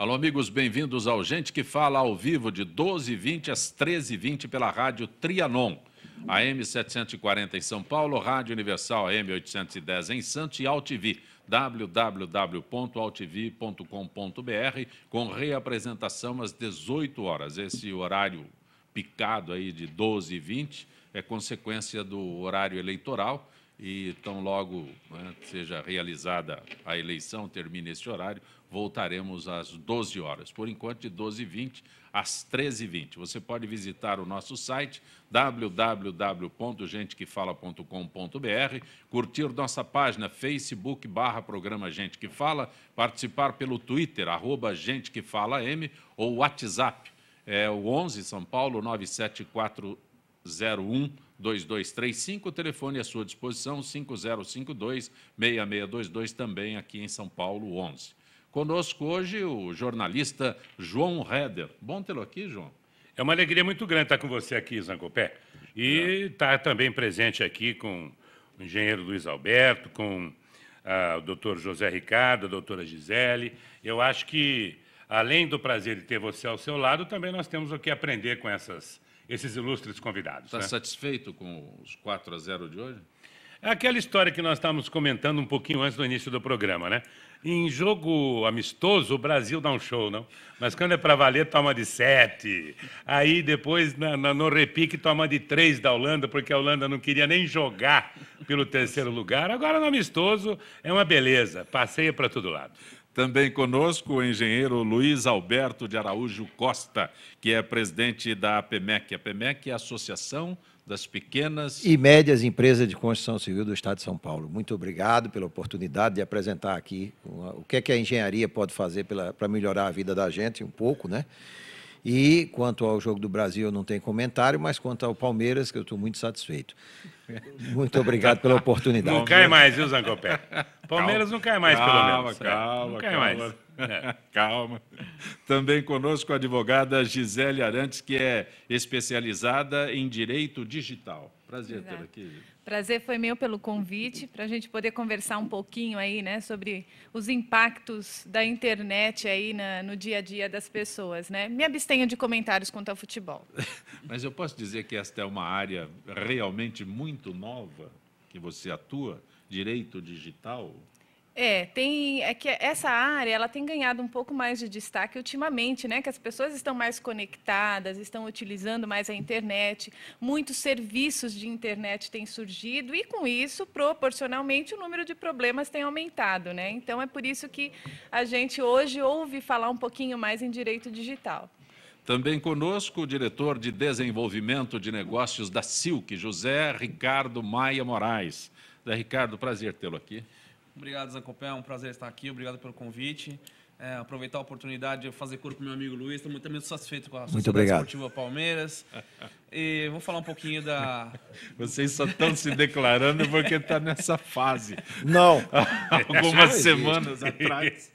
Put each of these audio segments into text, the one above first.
Alô, amigos, bem-vindos ao Gente que Fala ao vivo de 12h20 às 13h20 pela rádio Trianon, AM 740 em São Paulo, Rádio Universal AM 810 em Santos e AltV, www.altv.com.br, com reapresentação às 18 horas. Esse horário picado aí de 12h20 é consequência do horário eleitoral e tão logo seja realizada a eleição, termine esse horário, voltaremos às 12 horas. Por enquanto, de 12h20 às 13h20. Você pode visitar o nosso site, www.gentequefala.com.br, curtir nossa página Facebook/Programa Gente que Fala, participar pelo Twitter, @GenteQueFalaM, ou WhatsApp, é o 11 São Paulo 97401-2235, o telefone à sua disposição, 5052-6622, também aqui em São Paulo, 11. Conosco hoje o jornalista João Heder. Bom tê-lo aqui, João. É uma alegria muito grande estar com você aqui, Zancopé. E estar também presente aqui com o engenheiro Luiz Alberto, com o doutor José Ricardo, a doutora Gisele. Eu acho que, além do prazer de ter você ao seu lado, também nós temos o que aprender com esses ilustres convidados. Está satisfeito com os 4-0 de hoje? É aquela história que nós estávamos comentando um pouquinho antes do início do programa, né? Em jogo amistoso, o Brasil dá um show, não? Mas quando é para valer, toma de 7. Aí depois, no repique, toma de 3 da Holanda, porque a Holanda não queria nem jogar pelo terceiro lugar. Agora, no amistoso, é uma beleza, passeia para todo lado. Também conosco o engenheiro Luiz Alberto de Araújo Costa, que é presidente da APEMEC. A APEMEC é a Associação das Pequenas e Médias Empresas de Construção Civil do Estado de São Paulo. Muito obrigado pela oportunidade de apresentar aqui o que é que a engenharia pode fazer para melhorar a vida da gente um pouco, né? E quanto ao jogo do Brasil, eu não tenho comentário, mas quanto ao Palmeiras, que eu estou muito satisfeito. Muito obrigado pela oportunidade. Não cai mais, viu, Zancopé? Palmeiras não cai mais, pelo menos. Calma, não cai calma. mais. Calma. Também conosco a advogada Gisele Arantes, que é especializada em direito digital. Prazer tê-la aqui. Prazer foi meu pelo convite, para a gente poder conversar um pouquinho aí, né, sobre os impactos da internet aí no dia a dia das pessoas, né? Me abstenho de comentários quanto ao futebol. Mas eu posso dizer que esta é uma área realmente muito nova que você atua, direito digital? É que essa área ela tem ganhado um pouco mais de destaque ultimamente, né? Que as pessoas estão mais conectadas, estão utilizando mais a internet, muitos serviços de internet têm surgido e, com isso, proporcionalmente, o número de problemas tem aumentado, né? Então, é por isso que a gente hoje ouve falar um pouquinho mais em direito digital. Também conosco o diretor de desenvolvimento de negócios da Silk, José Ricardo Maia Moraes. José Ricardo, prazer tê-lo aqui. Obrigado, Zancopé, é um prazer estar aqui, obrigado pelo convite. Aproveitar a oportunidade de fazer cor com meu amigo Luiz, estou muito satisfeito com a Sociedade Esportiva Palmeiras. E vamos falar um pouquinho da... Vocês só estão se declarando porque está nessa fase. Não. Algumas semanas atrás.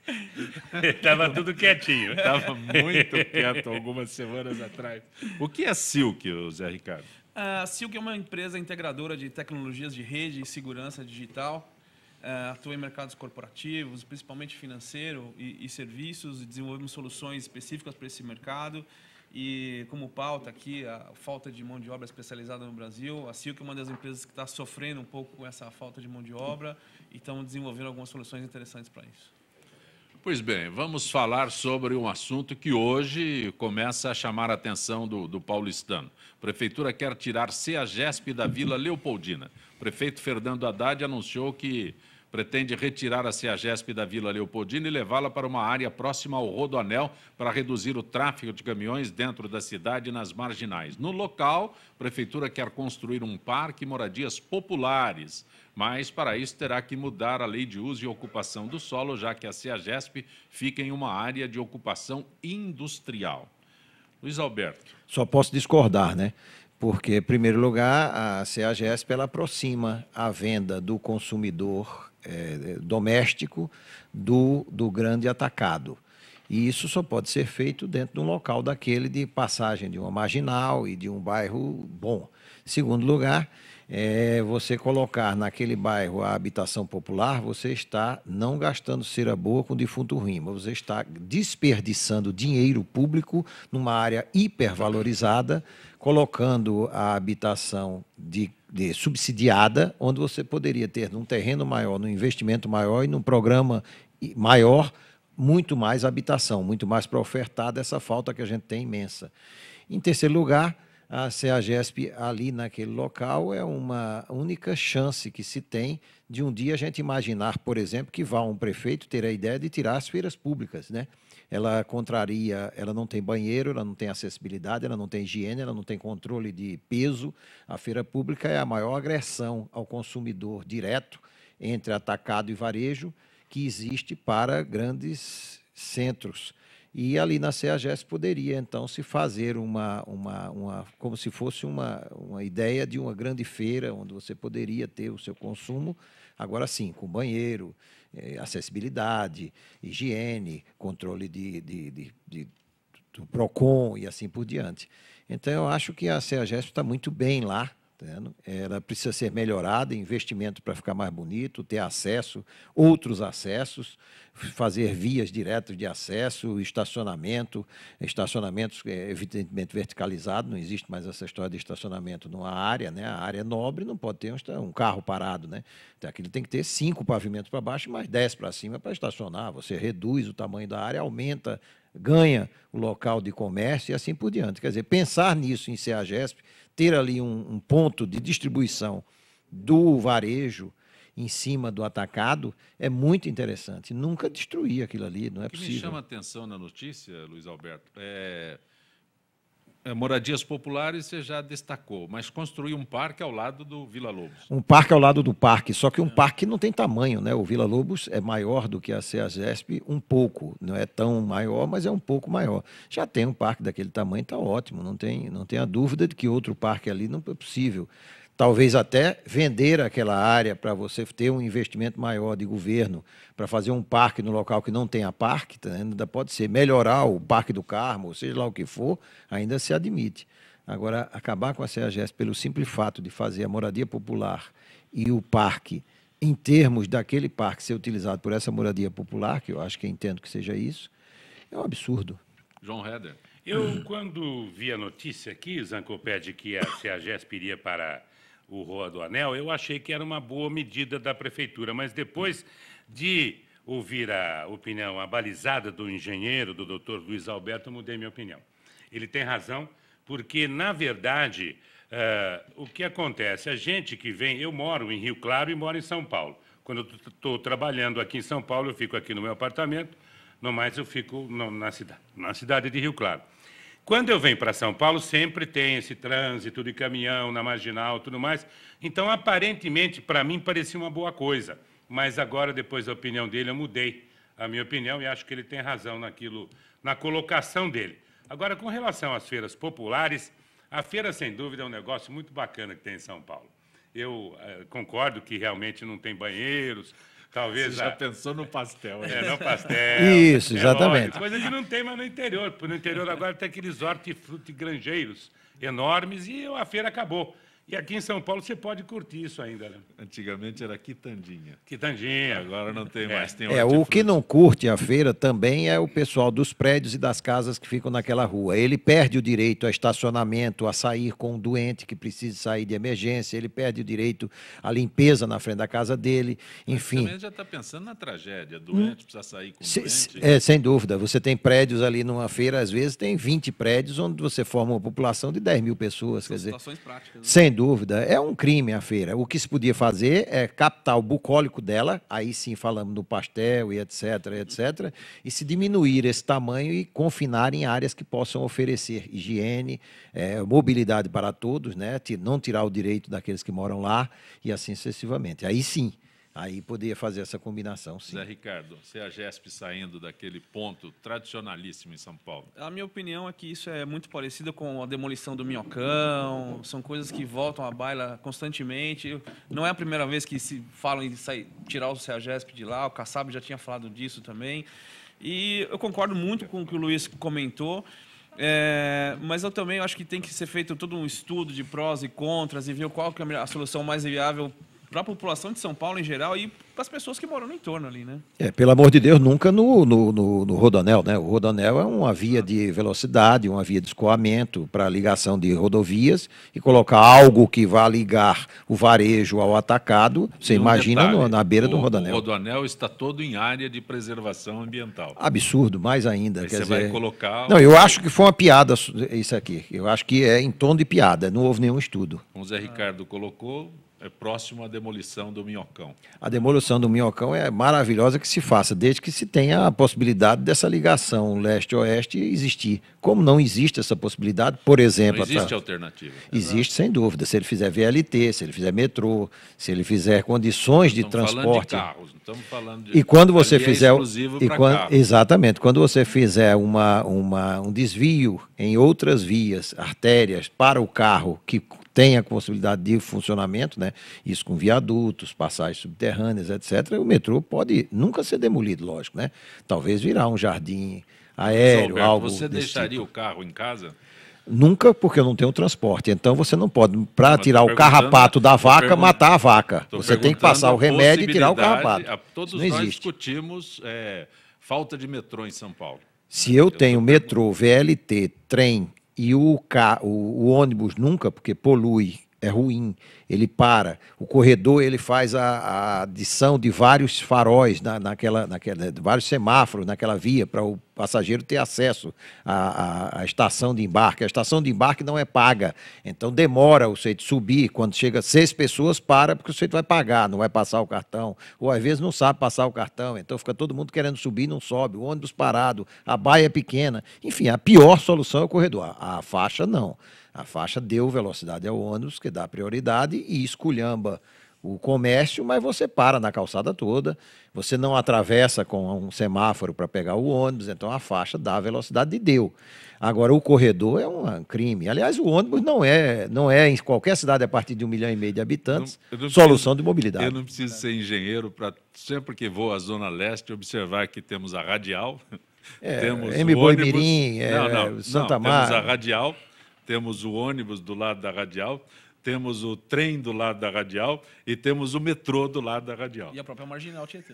Estava tudo quietinho. Estava muito quieto algumas semanas atrás. O que é Silk, Zé Ricardo? A Silk é uma empresa integradora de tecnologias de rede e segurança digital. Atua em mercados corporativos, principalmente financeiro e serviços, e desenvolvemos soluções específicas para esse mercado. E como pauta aqui, a falta de mão de obra especializada no Brasil, a Silk é uma das empresas que está sofrendo um pouco com essa falta de mão de obra e estão desenvolvendo algumas soluções interessantes para isso. Pois bem, vamos falar sobre um assunto que hoje começa a chamar a atenção do paulistano. A Prefeitura quer tirar CEAGESP da Vila Leopoldina. O prefeito Fernando Haddad anunciou que pretende retirar a CEAGESP da Vila Leopoldina e levá-la para uma área próxima ao Rodoanel para reduzir o tráfego de caminhões dentro da cidade e nas marginais. No local, a Prefeitura quer construir um parque e moradias populares, mas para isso terá que mudar a lei de uso e ocupação do solo, já que a CEAGESP fica em uma área de ocupação industrial. Luiz Alberto. Só posso discordar, né? Porque, em primeiro lugar, a CEAGESP ela aproxima a venda do consumidor doméstico do grande atacado. E isso só pode ser feito dentro de um local daquele de passagem de uma marginal e de um bairro bom. Em segundo lugar, você colocar naquele bairro a habitação popular, você está não gastando cera boa com defunto ruim, mas você está desperdiçando dinheiro público numa área hipervalorizada, colocando a habitação subsidiada, onde você poderia ter num terreno maior, num investimento maior e num programa maior, muito mais habitação, muito mais para ofertar dessa falta que a gente tem imensa. Em terceiro lugar, a CEAGESP ali naquele local é uma única chance que se tem de um dia a gente imaginar, por exemplo, que vá um prefeito ter a ideia de tirar as feiras públicas, né? Ela contraria, ela não tem banheiro, ela não tem acessibilidade, ela não tem higiene, ela não tem controle de peso. A feira pública é a maior agressão ao consumidor direto entre atacado e varejo que existe para grandes centros. E ali na CEAGESP poderia, então, se fazer como se fosse uma ideia de uma grande feira, onde você poderia ter o seu consumo, agora sim, com banheiro, acessibilidade, higiene, controle do PROCON e assim por diante. Então, eu acho que a CEAGESP está muito bem lá. Ela precisa ser melhorada, investimento para ficar mais bonito, ter acesso, outros acessos, fazer vias diretas de acesso, estacionamentos evidentemente verticalizado, não existe mais essa história de estacionamento numa área, né? A área nobre não pode ter um carro parado, né? Então, aquilo tem que ter 5 pavimentos para baixo e mais 10 para cima para estacionar. Você reduz o tamanho da área, aumenta, ganha o local de comércio e assim por diante. Quer dizer, pensar nisso em CEAGESP, ter ali um ponto de distribuição do varejo em cima do atacado é muito interessante. Nunca destruir aquilo ali, não é possível. O que me chama a atenção na notícia, Luiz Alberto, moradias populares você já destacou, mas construir um parque ao lado do Vila Lobos. Um parque ao lado do parque, só que um parque não tem tamanho, né? O Vila Lobos é maior do que a CEAGESP um pouco, não é tão maior, mas é um pouco maior. Já tem um parque daquele tamanho, está ótimo, não tem a dúvida de que outro parque ali não é possível. Talvez até vender aquela área para você ter um investimento maior de governo, para fazer um parque no local que não tenha parque, ainda pode ser. Melhorar o Parque do Carmo, seja lá o que for, ainda se admite. Agora, acabar com a CEAGESP pelo simples fato de fazer a moradia popular e o parque, em termos daquele parque ser utilizado por essa moradia popular, que eu acho que entendo que seja isso, é um absurdo. João Heder. Eu, quando vi a notícia aqui, Zancopé, que a CEAGESP iria para o Rua do Anel, eu achei que era uma boa medida da prefeitura, mas depois de ouvir a opinião abalizada do engenheiro, do doutor Luiz Alberto, eu mudei minha opinião. Ele tem razão, porque, na verdade, o que acontece? A gente que vem... Eu moro em Rio Claro e moro em São Paulo. Quando eu estou trabalhando aqui em São Paulo, eu fico aqui no meu apartamento, no mais eu fico na cidade de Rio Claro. Quando eu venho para São Paulo, sempre tem esse trânsito de caminhão na Marginal, tudo mais. Então, aparentemente, para mim, parecia uma boa coisa. Mas agora, depois da opinião dele, eu mudei a minha opinião e acho que ele tem razão na colocação dele. Agora, com relação às feiras populares, a feira, sem dúvida, é um negócio muito bacana que tem em São Paulo. Eu concordo que realmente não tem banheiros. Talvez você já pensou no pastel. Né? No pastel. Isso, exatamente. Lógico, coisa que não tem mais no interior. No interior agora tem aqueles hortifruti granjeiros enormes e a feira acabou. E aqui em São Paulo você pode curtir isso ainda, né? Antigamente era quitandinha. Quitandinha. Agora não tem mais. Tem o que não curte a feira também é o pessoal dos prédios e das casas que ficam naquela rua. Ele perde o direito a estacionamento, a sair com um doente que precisa sair de emergência, ele perde o direito à limpeza na frente da casa dele, enfim. Você já está pensando na tragédia. Doente precisa sair com doente. Sem dúvida. Você tem prédios ali numa feira, às vezes tem 20 prédios onde você forma uma população de 10 mil pessoas. Quer dizer, situações práticas. Né? Sem dúvida, é um crime a feira. O que se podia fazer é captar o bucólico dela, aí sim falamos do pastel e etc, e se diminuir esse tamanho e confinar em áreas que possam oferecer higiene, mobilidade para todos, né? Não tirar o direito daqueles que moram lá e assim sucessivamente. Aí sim, aí poderia fazer essa combinação, sim. Zé Ricardo, CEAGESP saindo daquele ponto tradicionalíssimo em São Paulo. A minha opinião é que isso é muito parecido com a demolição do Minhocão, são coisas que voltam à baila constantemente. Não é a primeira vez que se falam em tirar o CEAGESP de lá, o Kassab já tinha falado disso também. E eu concordo muito com o que o Luiz comentou. Mas eu também acho que tem que ser feito todo um estudo de prós e contras e ver qual que é a solução mais viável para a população de São Paulo em geral e para as pessoas que moram no entorno ali, né? Pelo amor de Deus, nunca no Rodoanel, né? O Rodoanel é uma via de velocidade, uma via de escoamento para ligação de rodovias e colocar algo que vá ligar o varejo ao atacado, você E um imagina detalhe, na beira do O Rodoanel. Rodoanel está todo em área de preservação ambiental. Absurdo, mais ainda. Aí Quer você dizer... vai colocar... Não, eu acho que foi uma piada isso aqui. Eu acho que é em tom de piada, não houve nenhum estudo. Como o Zé Ricardo colocou, é próximo à demolição do Minhocão. A demolição do Minhocão é maravilhosa que se faça, desde que se tenha a possibilidade dessa ligação leste-oeste existir. Como não existe essa possibilidade, por exemplo... Não existe alternativa. Existe, sem dúvida. Se ele fizer VLT, se ele fizer metrô, se ele fizer condições de Estamos transporte... falando de carros, não estamos falando de... E quando você Ali fizer... É exclusivo para carros. Exatamente. Quando você fizer um desvio em outras vias, artérias, para o carro que tem a possibilidade de funcionamento, né? Isso com viadutos, passagens subterrâneas, etc., o metrô pode nunca ser demolido, lógico, né? Talvez virar um jardim aéreo, Alberto, algo você desse deixaria tipo. o carro em casa? Nunca, porque eu não tenho transporte. Então você não pode, para Mas tirar tô o carrapato da perguntando- tô vaca, pergun- matar a vaca. Tô Você tem que perguntando passar o a remédio e tirar o possibilidade. carrapato. Todos Isso não nós existe. discutimos falta de metrô em São Paulo. Se eu tenho metrô, VLT, trem e o ônibus nunca, porque polui, é ruim, ele para. O corredor ele faz a adição de vários faróis, vários semáforos naquela via para o passageiro ter acesso à estação de embarque. A estação de embarque não é paga, então demora o sujeito subir. Quando chega 6 pessoas, para, porque o sujeito vai pagar, não vai passar o cartão. Ou às vezes não sabe passar o cartão, então fica todo mundo querendo subir, não sobe. O ônibus parado, a baia é pequena. Enfim, a pior solução é o corredor. A faixa não. A faixa deu velocidade ao ônibus, que dá prioridade, e esculhamba o comércio, mas você para na calçada toda, você não atravessa com um semáforo para pegar o ônibus, então a faixa dá velocidade e deu. Agora, o corredor é um crime. Aliás, o ônibus não é em qualquer cidade a partir de 1,5 milhão de habitantes, Eu não solução preciso- de mobilidade. Eu não preciso ser engenheiro para, sempre que vou à Zona Leste, observar que temos a radial, temos M. o Boi ônibus... Mirim, Santa Mar. Temos a radial, temos o ônibus do lado da radial, temos o trem do lado da radial e temos o metrô do lado da radial. E a própria Marginal Tietê.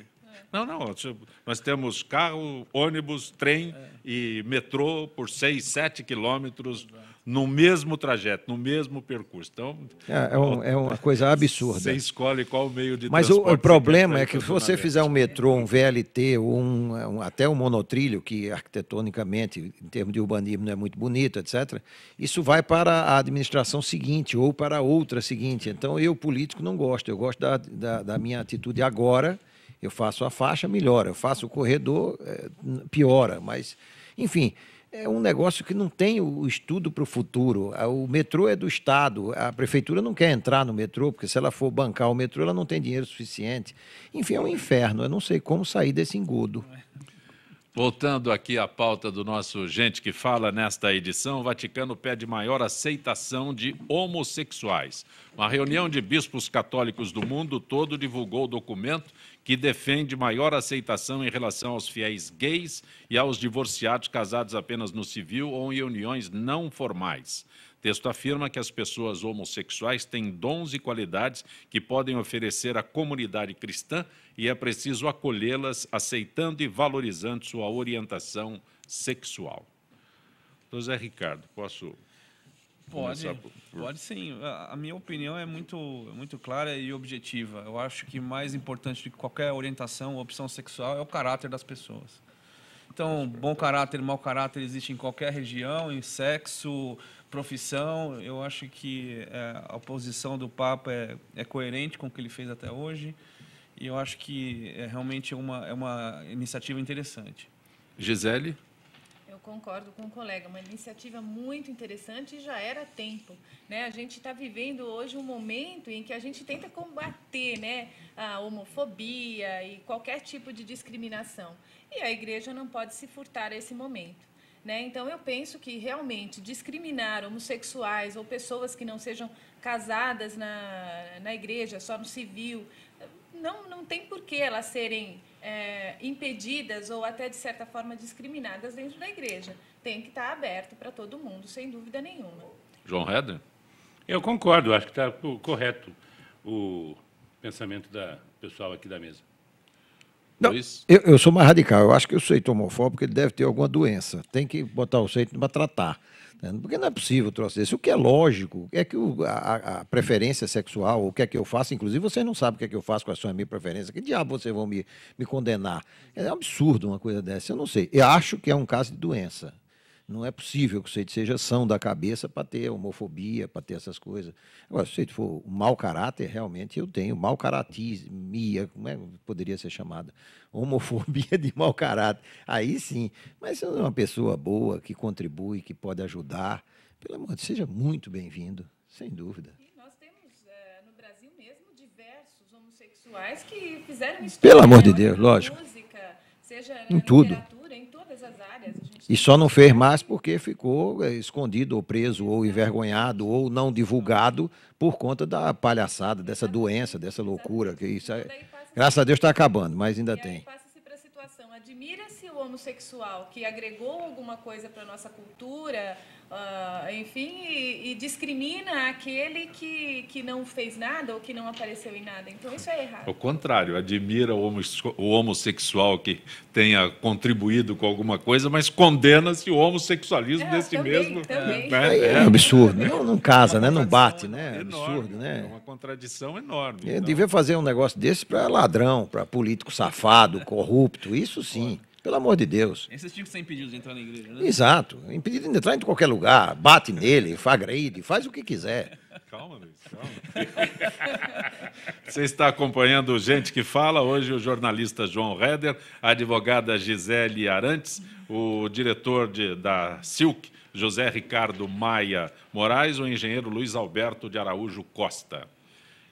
Não, nós temos carro, ônibus, trem e metrô por 6, 7 quilômetros no mesmo trajeto, no mesmo percurso. Então, É uma coisa absurda. você escolhe qual meio de Mas transporte o problema você é quer que ir se pra Zona você Leste. fizer um metrô, um VLT, ou até um monotrilho, que arquitetonicamente, em termos de urbanismo, não é muito bonito, etc., isso vai para a administração seguinte ou para a outra seguinte. Então, eu, político, não gosto. Eu gosto da minha atitude agora. Eu faço a faixa, melhora. Eu faço o corredor, piora. Mas, enfim... É um negócio que não tem o estudo para o futuro. O metrô é do Estado. A prefeitura não quer entrar no metrô, porque se ela for bancar o metrô, ela não tem dinheiro suficiente. Enfim, é um inferno. Eu não sei como sair desse engodo. Voltando aqui à pauta do nosso Gente que Fala, nesta edição, o Vaticano pede maior aceitação de homossexuais. Uma reunião de bispos católicos do mundo todo divulgou o documento que defende maior aceitação em relação aos fiéis gays e aos divorciados casados apenas no civil ou em uniões não formais. O texto afirma que as pessoas homossexuais têm dons e qualidades que podem oferecer à comunidade cristã e é preciso acolhê-las, aceitando e valorizando sua orientação sexual. Então, Zé Ricardo, posso começar Pode sim. A minha opinião é muito clara e objetiva. Eu acho que mais importante do que qualquer orientação ou opção sexual é o caráter das pessoas. Então, bom caráter e mau caráter existe em qualquer região, em sexo, profissão. Eu acho que a posição do Papa é coerente com o que ele fez até hoje e eu acho que realmente é uma iniciativa interessante. Gisele? Eu concordo com o colega, uma iniciativa muito interessante e já era tempo, né? A gente está vivendo hoje um momento em que a gente tenta combater, né, a homofobia e qualquer tipo de discriminação. E a igreja não pode se furtar a esse momento, né? Então, eu penso que realmente discriminar homossexuais ou pessoas que não sejam casadas na igreja, só no civil, não tem por que elas serem impedidas ou até, de certa forma, discriminadas dentro da igreja. Tem que estar aberto para todo mundo, sem dúvida nenhuma. João Heder? Eu concordo, acho que está correto o pensamento da pessoal aqui da mesa. Não, Luiz? eu sou mais radical. Eu acho que o sujeito homofóbico ele deve ter alguma doença. Tem que botar o sujeito para tratar. Né? Porque não é possível troço desse. O que é lógico é que a preferência sexual, o que é que eu faço, inclusive vocês não sabem o que é que eu faço com a minha preferência. Que diabo vocês vão me condenar? É um absurdo uma coisa dessa. Eu não sei. Eu acho que é um caso de doença. Não é possível que o sujeito seja são da cabeça para ter homofobia, para ter essas coisas. Agora, se o sujeito for um mau caráter, realmente eu tenho mau caratismia, como é que poderia ser chamada? Homofobia de mau caráter. Aí sim. Mas se é uma pessoa boa, que contribui, que pode ajudar, pelo amor de Deus, seja muito bem-vindo, sem dúvida. E nós temos, no Brasil mesmo, diversos homossexuais que fizeram história. Pelo amor de Deus, lógico. Música, seja Em tudo. literatura, em todas as áreas. E só não fez mais porque ficou escondido, ou preso, ou envergonhado, ou não divulgado por conta da palhaçada, dessa doença, dessa loucura. Que isso graças a Deus está acabando, mas ainda tem. Passa-se para a situação. Admira-se o homossexual que agregou alguma coisa para a nossa cultura, enfim, e discrimina aquele que não fez nada ou que não apareceu em nada. Então, isso é errado. Ao contrário, admira o homossexual que tenha contribuído com alguma coisa, mas condena-se o homossexualismo desse também, mesmo. também. Né? É um absurdo. Não casa, né? Não bate, né? É Enorme, absurdo, né? É uma contradição enorme. Ele devia fazer um negócio desse para ladrão, para político safado, corrupto, isso sim. Pelo amor de Deus. Esses tinham que ser impedidos de entrar na igreja, né? Exato. Impedido de entrar em qualquer lugar. Bate nele, agride, faz o que quiser. Calma, Luiz, calma. Você está acompanhando Gente que Fala. Hoje o jornalista João Heder, a advogada Gisele Arantes, o diretor da Silk, José Ricardo Maia Moraes, o engenheiro Luiz Alberto de Araújo Costa.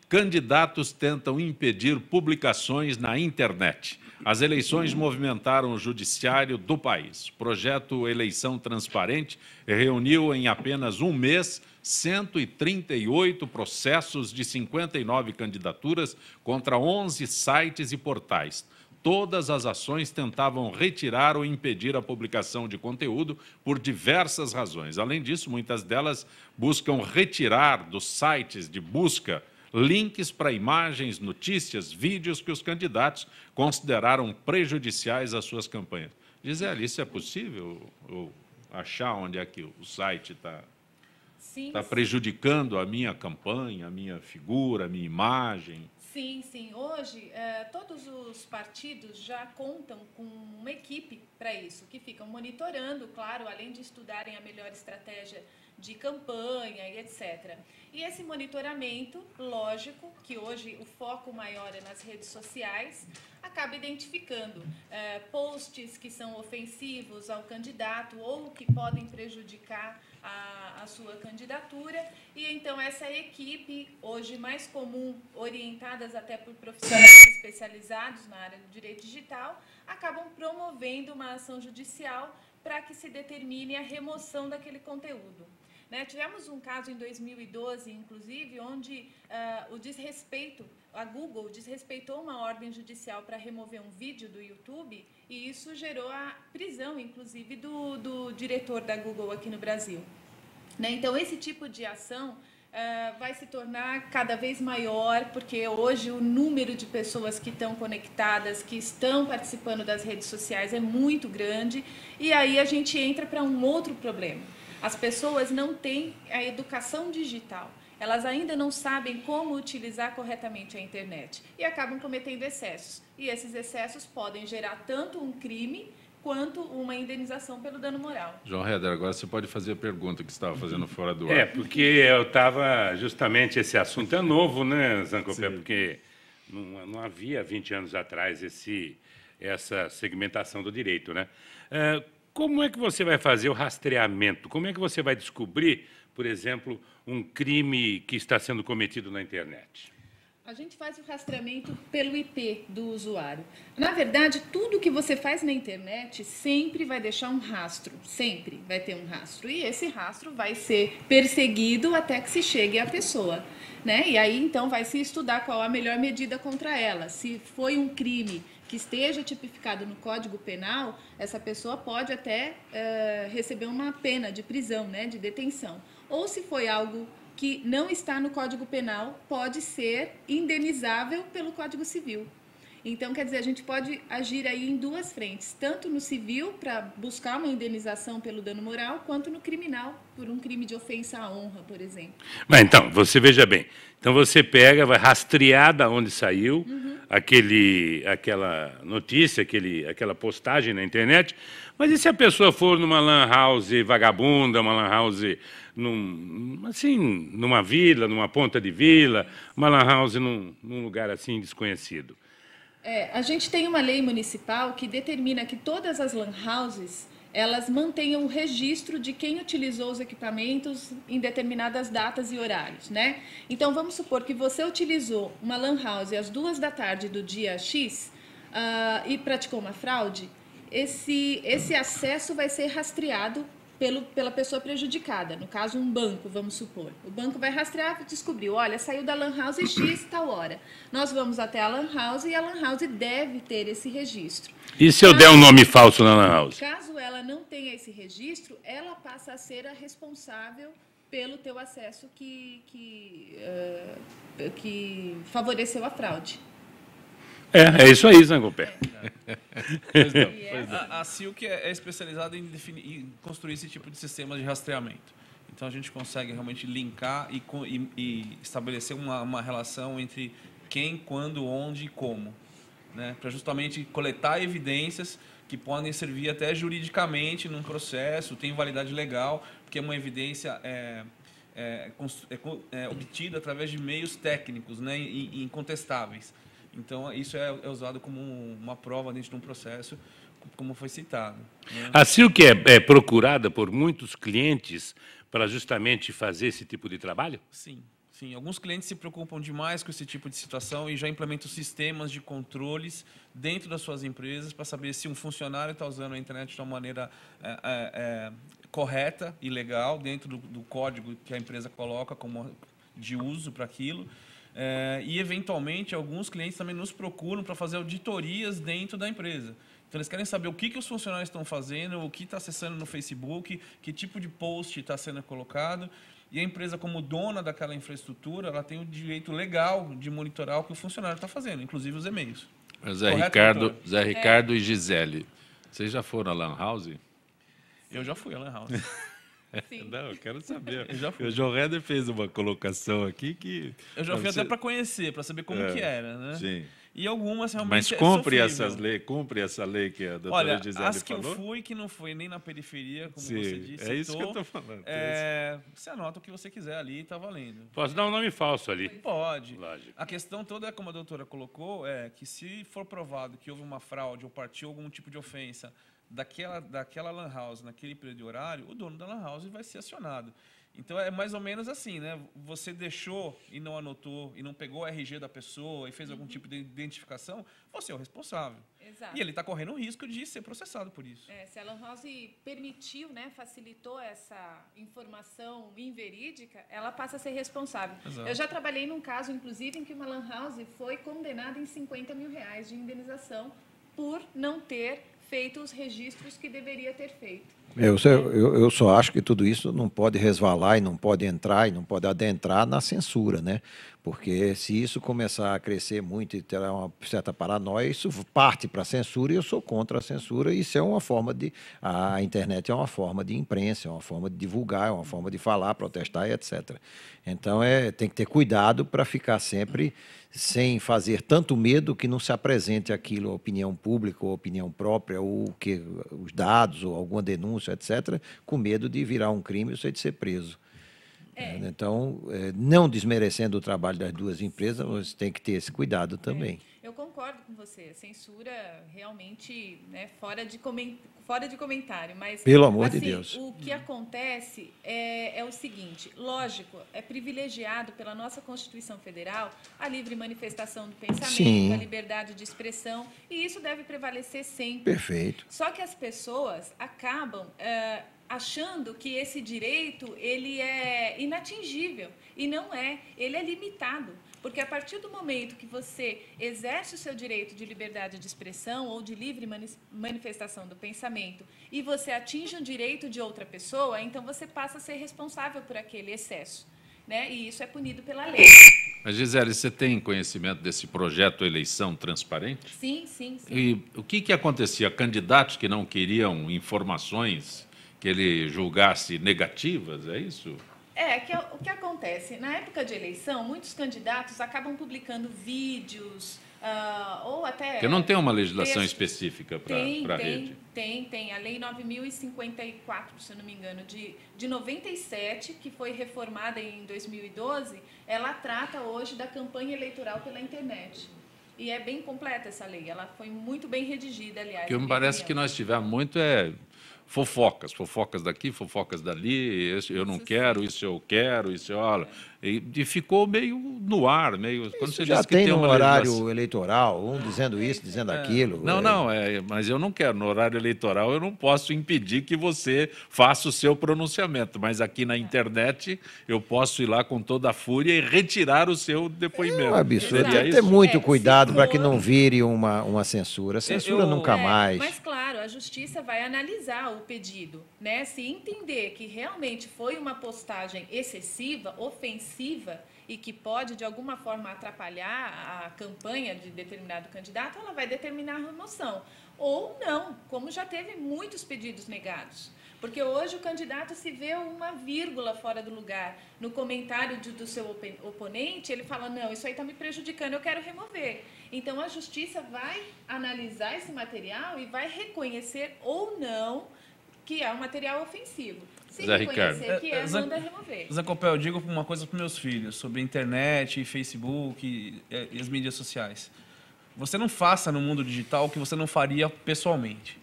Candidatos tentam impedir publicações na internet. As eleições movimentaram o judiciário do país. O projeto Eleição Transparente reuniu em apenas um mês 138 processos de 59 candidaturas contra 11 sites e portais. Todas as ações tentavam retirar ou impedir a publicação de conteúdo por diversas razões. Além disso, muitas delas buscam retirar dos sites de busca links para imagens, notícias, vídeos que os candidatos consideraram prejudiciais às suas campanhas. Gisele, isso é possível? Ou achar onde é que o site está prejudicando a minha campanha, a minha figura, a minha imagem? Sim, sim. Hoje, todos os partidos já contam com uma equipe para isso, que ficam monitorando, claro, além de estudarem a melhor estratégia de campanha e etc. E esse monitoramento, lógico, que hoje o foco maior é nas redes sociais, acaba identificando posts que são ofensivos ao candidato ou que podem prejudicar a sua candidatura. E então essa equipe, hoje mais comum, orientadas até por profissionais especializados na área do direito digital, acabam promovendo uma ação judicial para que se determine a remoção daquele conteúdo. Tivemos um caso em 2012, inclusive, onde a Google desrespeitou uma ordem judicial para remover um vídeo do YouTube e isso gerou a prisão, inclusive, do diretor da Google aqui no Brasil. Então, esse tipo de ação vai se tornar cada vez maior, porque hoje o número de pessoas que estão conectadas, que estão participando das redes sociais é muito grande, e aí a gente entra para um outro problema. As pessoas não têm a educação digital, elas ainda não sabem como utilizar corretamente a internet e acabam cometendo excessos. E esses excessos podem gerar tanto um crime quanto uma indenização pelo dano moral. João Heder, agora você pode fazer a pergunta que você estava fazendo fora do ar. Porque eu estava justamente, esse assunto é novo, né, Zancopé? Porque não havia 20 anos atrás essa segmentação do direito, né? Como é que você vai fazer o rastreamento? Como é que você vai descobrir, por exemplo, um crime que está sendo cometido na internet? A gente faz o rastreamento pelo IP do usuário. Na verdade, tudo que você faz na internet sempre vai deixar um rastro, sempre vai ter um rastro. E esse rastro vai ser perseguido até que se chegue à pessoa. E aí, então, vai se estudar qual a melhor medida contra ela. Se foi um crime que esteja tipificado no Código Penal, essa pessoa pode até receber uma pena de prisão, né, de detenção. Ou se foi algo que não está no Código Penal, pode ser indenizável pelo Código Civil. Então, quer dizer, a gente pode agir aí em duas frentes, tanto no civil, para buscar uma indenização pelo dano moral, quanto no criminal, por um crime de ofensa à honra, por exemplo. Mas então, você veja bem, então você pega, vai rastrear da onde saiu aquela notícia, aquela postagem na internet, mas e se a pessoa for numa lan house vagabunda, uma lan house numa vila, numa ponta de vila, uma lan house num lugar assim desconhecido? A gente tem uma lei municipal que determina que todas as lan houses, elas mantenham o registro de quem utilizou os equipamentos em determinadas datas e horários, né? Então, vamos supor que você utilizou uma lan house às 2 da tarde do dia X e praticou uma fraude, esse acesso vai ser rastreado pela pessoa prejudicada, no caso um banco, vamos supor. O banco vai rastrear e descobriu, olha, saiu da lan house X tal hora. Nós vamos até a lan house e a lan house deve ter esse registro. E se eu der um nome falso na lan house? Caso ela não tenha esse registro, ela passa a ser a responsável pelo teu acesso que favoreceu a fraude. É isso aí, Zangopé. A Silk é especializada em construir esse tipo de sistema de rastreamento. Então, a gente consegue realmente linkar e estabelecer uma relação entre quem, quando, onde e como, né? Para justamente coletar evidências que podem servir até juridicamente num processo, tem validade legal, porque é uma evidência obtida através de meios técnicos, né, incontestáveis. Então, isso é usado como uma prova dentro de um processo, como foi citado, né? A Silk é procurada por muitos clientes para justamente fazer esse tipo de trabalho? Sim, sim. Alguns clientes se preocupam demais com esse tipo de situação e já implementam sistemas de controles dentro das suas empresas para saber se um funcionário está usando a internet de uma maneira correta e legal, dentro do código que a empresa coloca como de uso para aquilo. E, eventualmente, alguns clientes também nos procuram para fazer auditorias dentro da empresa. Então, eles querem saber o que os funcionários estão fazendo, o que está acessando no Facebook, que tipo de post está sendo colocado. E a empresa, como dona daquela infraestrutura, ela tem o direito legal de monitorar o que o funcionário está fazendo, inclusive os e-mails. Zé Ricardo e Gisele, vocês já foram à lan house? Eu já fui à lan house. Sim. Não, eu quero saber. Eu já fui. O João Reder fez uma colocação aqui que... Eu já fui até para conhecer, para saber como que era, né? Sim. E algumas realmente Mas cumpre essa lei que a doutora Gisele falou? As que eu fui, que não foi nem na periferia, como Sim, você disse. é isso que eu estou falando. Você anota o que você quiser ali e está valendo. Posso dar um nome falso ali? Pode. Lógico. A questão toda, como a doutora colocou, é que se for provado que houve uma fraude ou partiu algum tipo de ofensa daquela lan house naquele período de horário, o dono da lan house vai ser acionado. Então, é mais ou menos assim, né? Você deixou e não anotou, e não pegou o RG da pessoa e fez algum tipo de identificação, você é o responsável. Exato. E ele está correndo o risco de ser processado por isso. Se a Lan House permitiu, né, facilitou essa informação inverídica, ela passa a ser responsável. Exato. Eu já trabalhei num caso, inclusive, em que uma Lan House foi condenada em 50 mil reais de indenização por não ter feito os registros que deveria ter feito. Eu só acho que tudo isso não pode resvalar e não pode entrar e não pode adentrar na censura, né? Porque se isso começar a crescer muito e ter uma certa paranoia, isso parte para a censura e eu sou contra a censura. Isso é uma forma de... A internet é uma forma de imprensa, é uma forma de divulgar, é uma forma de falar, protestar e etc. Então, tem que ter cuidado para ficar sempre sem fazer tanto medo que não se apresente aquilo à opinião pública ou opinião própria, ou que os dados, ou alguma denúncia, etc., com medo de virar um crime ou de ser preso. Então, não desmerecendo o trabalho das duas empresas, você tem que ter esse cuidado também. Eu concordo com você. Censura realmente, né, fora de comentário. Mas, pelo amor de assim, Deus. O que acontece é o seguinte, lógico, é privilegiado pela nossa Constituição Federal a livre manifestação do pensamento, Sim. a liberdade de expressão, e isso deve prevalecer sempre. Perfeito. Só que as pessoas acabam achando que esse direito ele é inatingível, e não é, ele é limitado. Porque a partir do momento que você exerce o seu direito de liberdade de expressão ou de livre manifestação do pensamento e você atinge um direito de outra pessoa, então você passa a ser responsável por aquele excesso, né? E isso é punido pela lei. Mas, Gisele, você tem conhecimento desse projeto Eleição Transparente? Sim, sim, sim. E o que acontecia? Candidatos que não queriam informações que ele julgasse negativas, é isso? O que acontece? Na época de eleição, muitos candidatos acabam publicando vídeos, ou até... Porque não tem uma legislação textos. específica para a rede. Tem. A Lei 9.054, se eu não me engano, de 97, que foi reformada em 2012, ela trata hoje da campanha eleitoral pela internet. E é bem completa essa lei, ela foi muito bem redigida, aliás. O que me parece que nós tivemos muito fofocas daqui, fofocas dali, eu não quero, isso eu quero, isso olha, e ficou meio no ar, meio quando Isso você já diz que tem tem no uma horário legislação. eleitoral, um dizendo isso, dizendo aquilo. Não, mas eu não quero. No horário eleitoral, eu não posso impedir que você faça o seu pronunciamento. Mas aqui na internet, eu posso ir lá com toda a fúria e retirar o seu depoimento. É um absurdo. Seria Tem que ter isso? muito cuidado para que for- não vire uma censura. Censura nunca mais. Mas, claro, a justiça vai analisar o pedido, né? Se entender que realmente foi uma postagem excessiva, ofensiva, e que pode, de alguma forma, atrapalhar a campanha de determinado candidato, ela vai determinar a remoção. Ou não, como já teve muitos pedidos negados. Porque hoje o candidato, se vê uma vírgula fora do lugar no comentário do seu oponente, ele fala, não, isso aí está me prejudicando, eu quero remover. Então, a justiça vai analisar esse material e vai reconhecer ou não que é um material ofensivo. Se Zé reconhecer Ricardo. que manda remover. Zé Copel, eu digo uma coisa para meus filhos sobre internet, Facebook e as mídias sociais. Você não faça no mundo digital o que você não faria pessoalmente.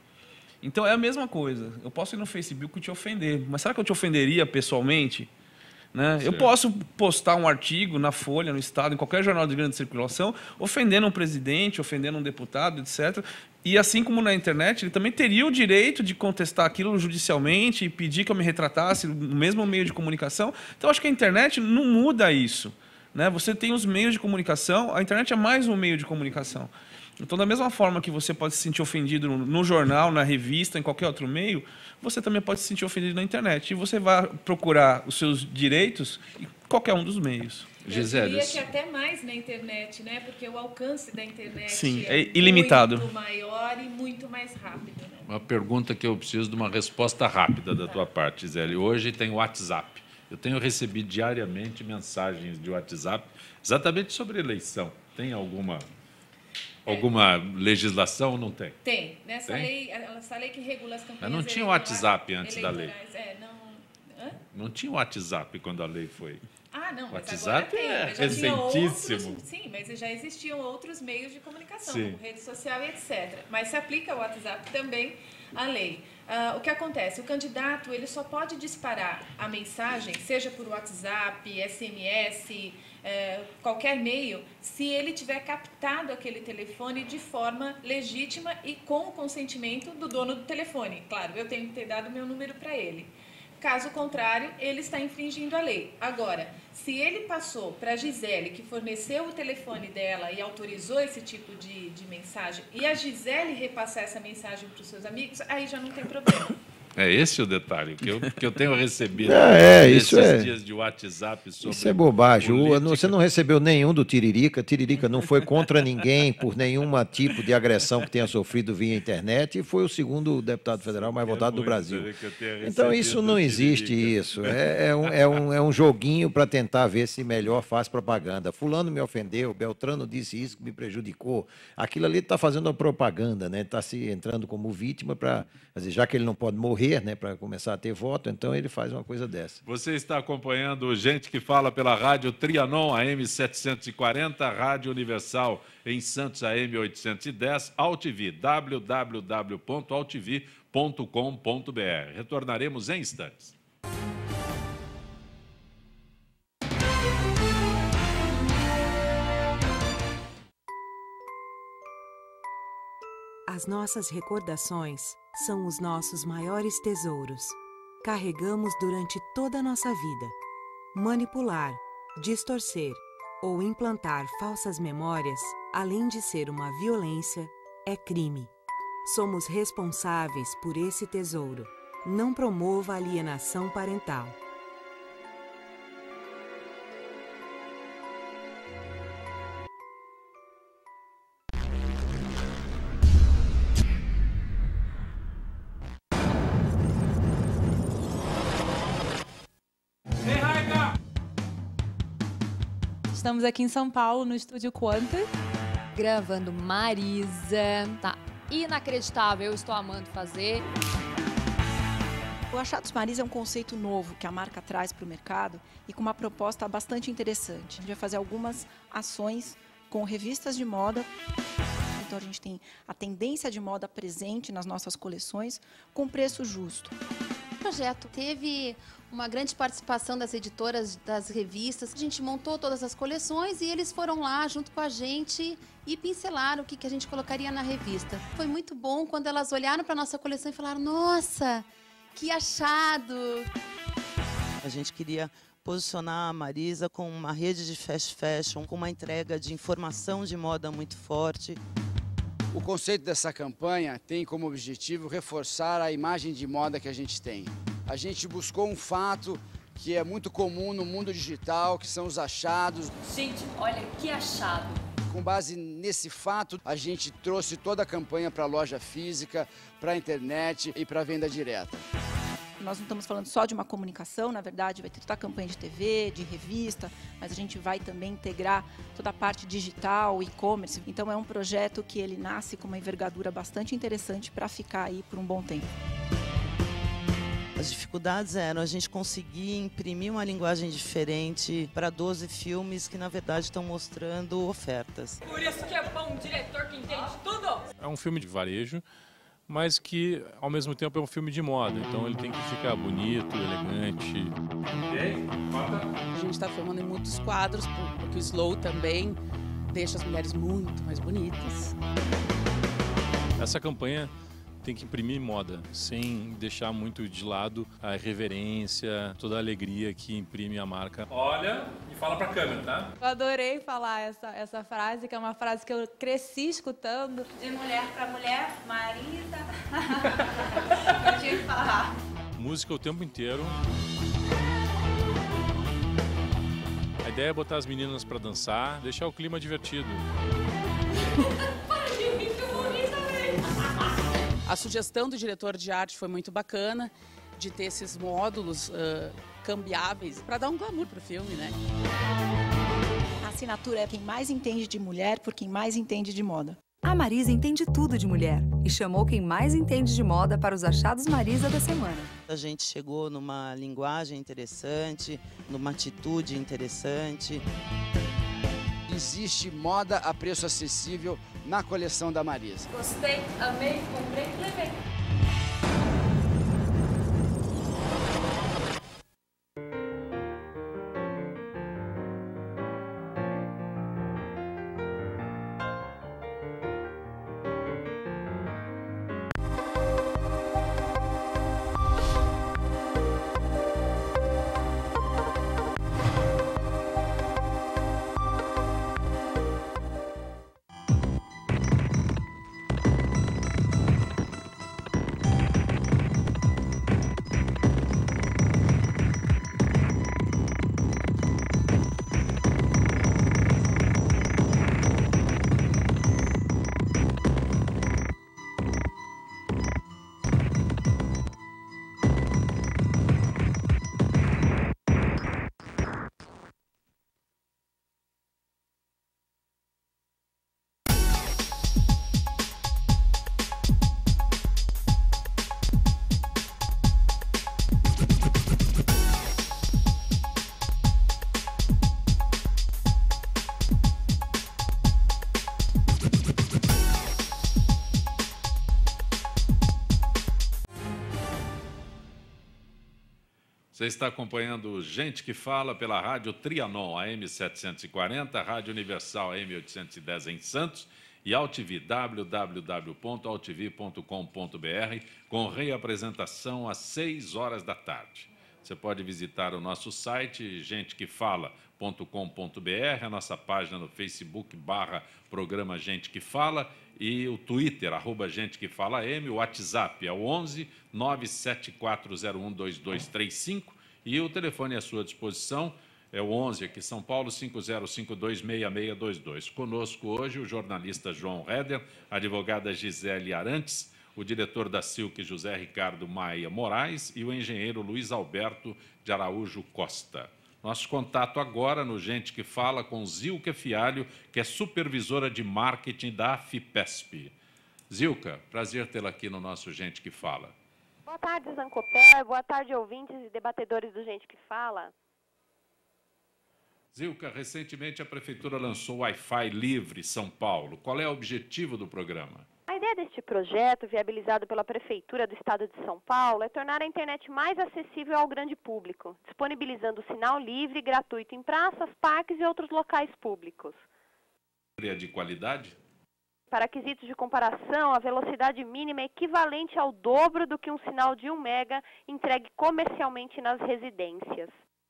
Então é a mesma coisa. Eu posso ir no Facebook e te ofender, mas será que eu te ofenderia pessoalmente? Né? Eu posso postar um artigo na Folha, no Estado, em qualquer jornal de grande circulação, ofendendo um presidente, ofendendo um deputado, etc. E assim como na internet, ele também teria o direito de contestar aquilo judicialmente e pedir que eu me retratasse no mesmo meio de comunicação. Então, acho que a internet não muda isso. Né? Você tem os meios de comunicação, a internet é mais um meio de comunicação. Então, da mesma forma que você pode se sentir ofendido no jornal, na revista, em qualquer outro meio, você também pode se sentir ofendido na internet. E você vai procurar os seus direitos em qualquer um dos meios. Gisele, Eu diria que até mais na internet, né? Porque o alcance da internet Sim, é ilimitado. muito maior e muito mais rápido. Né? uma pergunta que eu preciso de uma resposta rápida da tua parte, Gisele. Hoje tem o WhatsApp. Eu tenho recebido diariamente mensagens de WhatsApp exatamente sobre eleição. Tem alguma legislação ou não tem? Tem. Nessa Tem? lei, essa lei que regula as campanhas Mas não tinha WhatsApp antes da lei. Não tinha WhatsApp quando a lei foi. Não, mas WhatsApp agora tem. é Mas já tinha recentíssimo. outros, sim, mas já existiam outros meios de comunicação, Sim. como rede social e etc. Mas se aplica ao WhatsApp também a lei. O que acontece? O candidato ele só pode disparar a mensagem, seja por WhatsApp, SMS, qualquer meio, se ele tiver captado aquele telefone de forma legítima e com o consentimento do dono do telefone. Claro, eu tenho que ter dado meu número para ele. Caso contrário, ele está infringindo a lei. Agora, se ele passou para a Gisele, que forneceu o telefone dela e autorizou esse tipo de mensagem, e a Gisele repassar essa mensagem para os seus amigos, aí já não tem problema. É esse o detalhe que eu tenho recebido isso nesses dias de WhatsApp sobre Isso é bobagem. política. Você não recebeu nenhum do Tiririca. Tiririca não foi contra ninguém por nenhum tipo de agressão que tenha sofrido via internet e foi o segundo deputado federal mais votado do Brasil. Então isso não existe isso. É um joguinho para tentar ver se melhor faz propaganda. Fulano me ofendeu, Beltrano disse isso que me prejudicou. Aquilo ali está fazendo a propaganda, né? Está se entrando como vítima para, já que ele não pode morrer, né, para começar a ter voto, então ele faz uma coisa dessa. Você está acompanhando Gente que Fala pela Rádio Trianon, AM 740, Rádio Universal em Santos, AM 810, AltV, www.altv.com.br. Retornaremos em instantes. As nossas recordações são os nossos maiores tesouros. Carregamos durante toda a nossa vida. Manipular, distorcer, ou implantar falsas memórias, além de ser uma violência, é crime. Somos responsáveis por esse tesouro. Não promova alienação parental. Estamos aqui em São Paulo, no Estúdio Quanta. Gravando Marisa. Tá inacreditável, eu estou amando fazer. O Achados Marisa é um conceito novo que a marca traz para o mercado e com uma proposta bastante interessante. A gente vai fazer algumas ações com revistas de moda. Então a gente tem a tendência de moda presente nas nossas coleções com preço justo. O projeto teve uma grande participação das editoras, das revistas. A gente montou todas as coleções e eles foram lá junto com a gente e pincelaram o que a gente colocaria na revista. Foi muito bom quando elas olharam para a nossa coleção e falaram: nossa, que achado! A gente queria posicionar a Marisa com uma rede de fast fashion, com uma entrega de informação de moda muito forte. O conceito dessa campanha tem como objetivo reforçar a imagem de moda que a gente tem. A gente buscou um fato que é muito comum no mundo digital, que são os achados. Gente, olha que achado! Com base nesse fato, a gente trouxe toda a campanha para a loja física, para a internet e para a venda direta. Nós não estamos falando só de uma comunicação, na verdade vai ter toda a campanha de TV, de revista, mas a gente vai também integrar toda a parte digital, e-commerce. Então é um projeto que ele nasce com uma envergadura bastante interessante para ficar aí por um bom tempo. As dificuldades eram a gente conseguir imprimir uma linguagem diferente para 12 filmes que, na verdade, estão mostrando ofertas. Por isso que é bom um diretor que entende tudo! É um filme de varejo, mas que, ao mesmo tempo, é um filme de moda. Então, ele tem que ficar bonito, elegante. A gente está filmando em muitos quadros, porque o slow também deixa as mulheres muito mais bonitas. Essa campanha tem que imprimir moda, sem deixar muito de lado a reverência, toda a alegria que imprime a marca. Olha e fala pra câmera, tá? Eu adorei falar essa frase, que é uma frase que eu cresci escutando. De mulher para mulher, Marisa. Eu tinha que falar. Música o tempo inteiro. A ideia é botar as meninas pra dançar, deixar o clima divertido. A sugestão do diretor de arte foi muito bacana, de ter esses módulos cambiáveis para dar um glamour pro filme, né? A assinatura é quem mais entende de mulher por quem mais entende de moda. A Marisa entende tudo de mulher e chamou quem mais entende de moda para os Achados Marisa da semana. A gente chegou numa linguagem interessante, numa atitude interessante. Existe moda a preço acessível na coleção da Marisa. Gostei, amei, comprei, levei. Você está acompanhando Gente que Fala pela Rádio Trianon, AM 740, Rádio Universal AM 810 em Santos e AltV, www.altv.com.br, com reapresentação às 6 horas da tarde. Você pode visitar o nosso site, gentequefala.com.br, a nossa página no Facebook, /programa Gente que Fala, e o Twitter, @GenteQueFalaM, o WhatsApp é o 11 97401 2235, e o telefone à sua disposição é o 11, aqui em São Paulo, 50526622. Conosco hoje o jornalista João Reder, a advogada Gisele Arantes, o diretor da Silk, José Ricardo Maia Moraes, e o engenheiro Luiz Alberto de Araújo Costa. Nosso contato agora no Gente que Fala com Zilka Fialho, que é supervisora de marketing da FIPESP. Zilka, prazer tê-la aqui no nosso Gente que Fala. Boa tarde, Zancopé. Boa tarde, ouvintes e debatedores do Gente que Fala. Zilka, recentemente a Prefeitura lançou o Wi-Fi Livre São Paulo. Qual é o objetivo do programa? A ideia deste projeto, viabilizado pela Prefeitura do Estado de São Paulo, é tornar a internet mais acessível ao grande público, disponibilizando sinal livre e gratuito em praças, parques e outros locais públicos. De qualidade? Para quesitos de comparação, a velocidade mínima é equivalente ao dobro do que um sinal de 1 mega entregue comercialmente nas residências.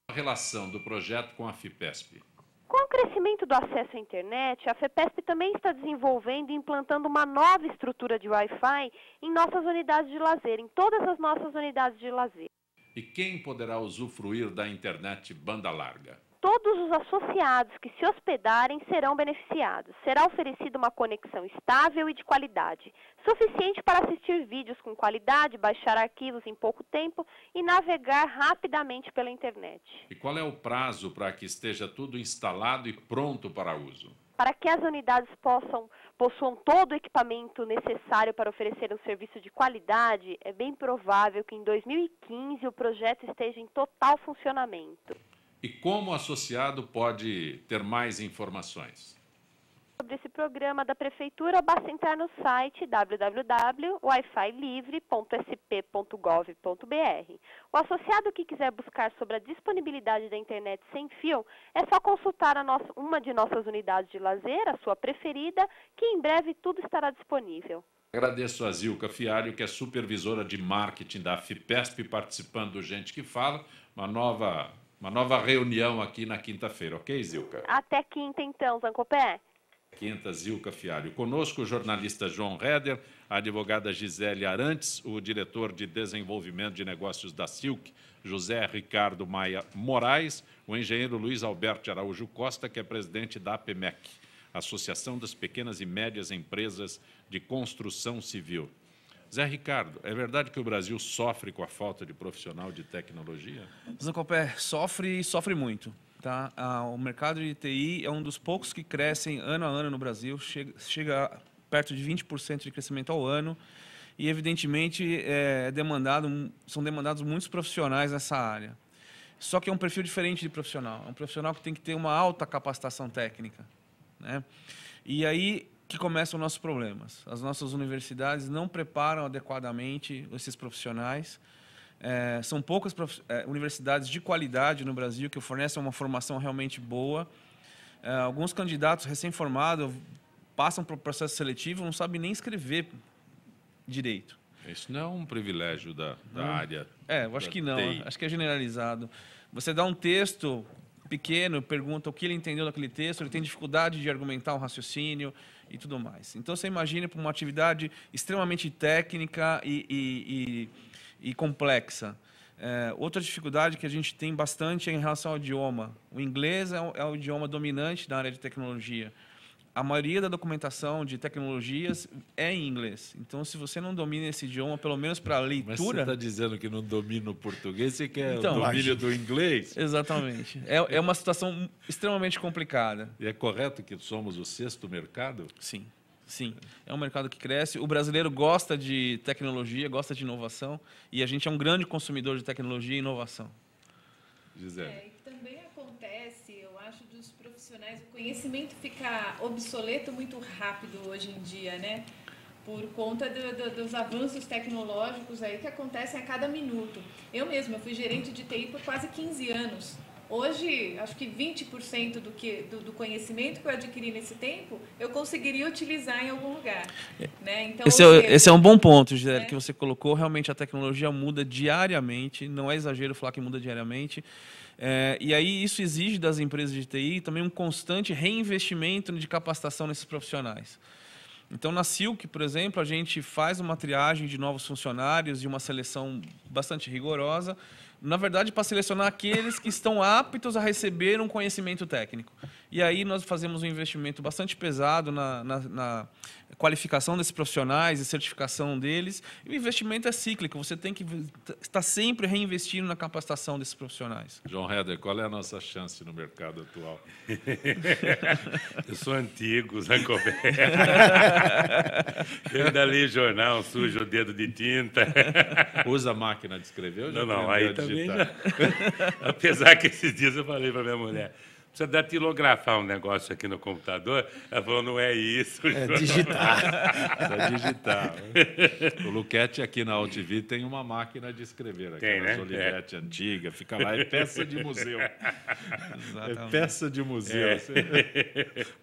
A relação do projeto com a FIPESP? Com o crescimento do acesso à internet, a FEPESP também está desenvolvendo e implantando uma nova estrutura de Wi-Fi em nossas unidades de lazer, em todas as nossas unidades de lazer. E quem poderá usufruir da internet banda larga? Todos os associados que se hospedarem serão beneficiados. Será oferecida uma conexão estável e de qualidade, suficiente para assistir vídeos com qualidade, baixar arquivos em pouco tempo e navegar rapidamente pela internet. E qual é o prazo para que esteja tudo instalado e pronto para uso? Para que as unidades possuam todo o equipamento necessário para oferecer um serviço de qualidade, é bem provável que em 2015 o projeto esteja em total funcionamento. E como o associado pode ter mais informações? Sobre esse programa da Prefeitura, basta entrar no site www.wifilivre.sp.gov.br. O associado que quiser buscar sobre a disponibilidade da internet sem fio, é só consultar uma de nossas unidades de lazer, a sua preferida, que em breve tudo estará disponível. Agradeço a Zilka Fialho, que é supervisora de marketing da FIPESP, participando do Gente que Fala, uma nova reunião aqui na quinta-feira, ok, Zilka? Até quinta, então, Zancopé. Quinta, Zilka Fialho. Conosco o jornalista João Reder, a advogada Gisele Arantes, o diretor de desenvolvimento de negócios da Silk, José Ricardo Maia Moraes, o engenheiro Luiz Alberto de Araújo Costa, que é presidente da APMEC, Associação das Pequenas e Médias Empresas de Construção Civil. Zé Ricardo, é verdade que o Brasil sofre com a falta de profissional de tecnologia? Zancopé, sofre e sofre muito. Tá? O mercado de TI é um dos poucos que crescem ano a ano no Brasil, chega perto de 20% de crescimento ao ano e, evidentemente, são demandados muitos profissionais nessa área. Só que é um perfil diferente de profissional, é um profissional que tem que ter uma alta capacitação técnica, né? E aí que começam os nossos problemas. As nossas universidades não preparam adequadamente esses profissionais. São poucas universidades de qualidade no Brasil que fornecem uma formação realmente boa. Alguns candidatos recém-formados passam por processo seletivo e não sabem nem escrever direito. Isso não é um privilégio da área? Eu acho que não. Acho que é generalizado. Você dá um texto pequeno, pergunta o que ele entendeu daquele texto, ele tem dificuldade de argumentar um raciocínio e tudo mais. Então, você imagina para uma atividade extremamente técnica e complexa. Outra dificuldade que a gente tem bastante é em relação ao idioma. O inglês é o idioma dominante na área de tecnologia. A maioria da documentação de tecnologias é em inglês. Então, se você não domina esse idioma, pelo menos para a leitura... Mas você está dizendo que não domina o português, você quer o domínio do inglês? Exatamente. É uma situação extremamente complicada. E é correto que somos o 6º mercado? Sim. Sim, é um mercado que cresce. O brasileiro gosta de tecnologia, gosta de inovação, e a gente é um grande consumidor de tecnologia e inovação. Gisele. Também acontece, eu acho, dos profissionais, o conhecimento fica obsoleto muito rápido hoje em dia, né? Por conta dos avanços tecnológicos aí que acontecem a cada minuto. Eu fui gerente de TI por quase 15 anos. Hoje, acho que 20% do conhecimento que eu adquiri nesse tempo, eu conseguiria utilizar em algum lugar. Né? Então, esse é um bom ponto, Gisele, que você colocou. Realmente a tecnologia muda diariamente, não é exagero falar que muda diariamente. E aí isso exige das empresas de TI também um constante reinvestimento de capacitação nesses profissionais. Então, na Silk, por exemplo, a gente faz uma triagem de novos funcionários e uma seleção bastante rigorosa, na verdade, para selecionar aqueles que estão aptos a receber um conhecimento técnico. E aí nós fazemos um investimento bastante pesado na qualificação desses profissionais e certificação deles. E o investimento é cíclico, você tem que estar sempre reinvestindo na capacitação desses profissionais. João Heder, qual é a nossa chance no mercado atual? Eu sou antigo, Zé Coberto. Eu ainda li jornal, sujo o dedo de tinta. Usa máquina de escrever ou já Não, aprendeu aí a também digitar? já. Apesar que esses dias eu falei para minha mulher, precisa datilografar um negócio aqui no computador. Ela falou, não é isso. É digitar. Precisa digitar. O Luquete aqui na AltV tem uma máquina de escrever. Tem, aquela né? Olivetti antiga, fica lá, é peça de museu. É peça de museu.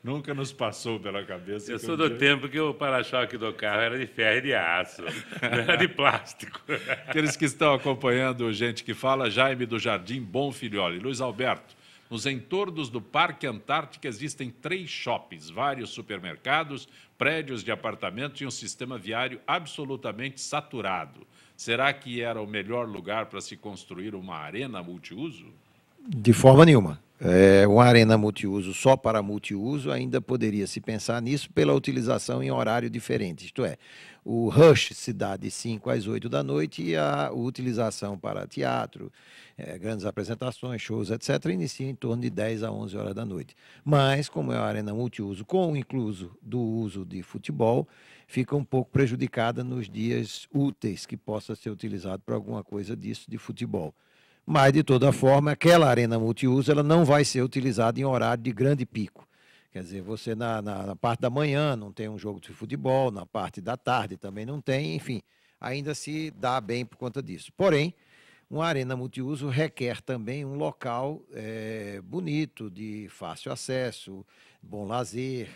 Nunca nos passou pela cabeça. Eu sou do tempo que o para-choque do carro era de ferro e de aço, não era de plástico. Aqueles que estão acompanhando Gente que Fala, Jaime do Jardim Bom Filhole. Luiz Alberto, nos entornos do Parque Antártica existem 3 shoppings, vários supermercados, prédios de apartamentos e um sistema viário absolutamente saturado. Será que era o melhor lugar para se construir uma arena multiuso? De forma nenhuma. Uma arena multiuso só para multiuso, ainda poderia se pensar nisso pela utilização em horário diferente. Isto é, o rush se dá de 5 às 8 da noite e a utilização para teatro, grandes apresentações, shows, etc., inicia em torno de 10 a 11 horas da noite. Mas, como é uma arena multiuso, com o incluso do uso de futebol, fica um pouco prejudicada nos dias úteis que possa ser utilizado para alguma coisa disso de futebol. Mas, de toda forma, aquela arena multiuso ela não vai ser utilizada em horário de grande pico. Quer dizer, você na parte da manhã não tem um jogo de futebol, na parte da tarde também não tem, enfim, ainda se dá bem por conta disso. Porém, uma arena multiuso requer também um local bonito, de fácil acesso, bom lazer,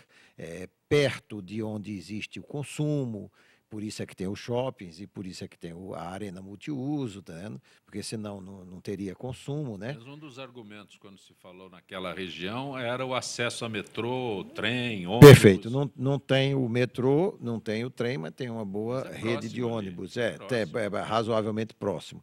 perto de onde existe o consumo. Por isso é que tem os shoppings e por isso é que tem a arena multiuso, tá vendo? Porque senão não teria consumo, né? Mas um dos argumentos, quando se falou naquela região, era o acesso a metrô, trem, ônibus. Perfeito. Não tem o metrô, não tem o trem, mas tem uma boa rede de ônibus. É razoavelmente próximo.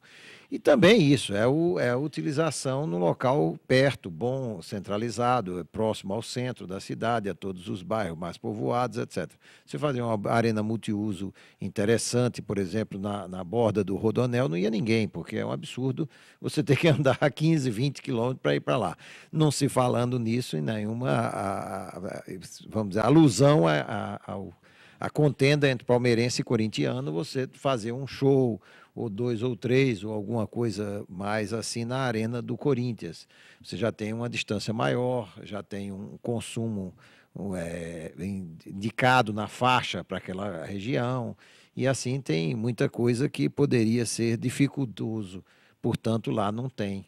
E também isso, é a utilização no local perto, bom, centralizado, próximo ao centro da cidade, a todos os bairros mais povoados, etc. Se fazer uma arena multiuso interessante, por exemplo, na borda do Rodoanel, não ia ninguém, porque é um absurdo você ter que andar 15, 20 quilômetros para ir para lá. Não se falando nisso em nenhuma, vamos dizer, alusão à contenda entre palmeirense e corintiano, você fazer um show, ou 2 ou 3, ou alguma coisa mais assim na arena do Corinthians. Você já tem uma distância maior, já tem um consumo indicado na faixa para aquela região, e assim tem muita coisa que poderia ser dificultoso. Portanto, lá não tem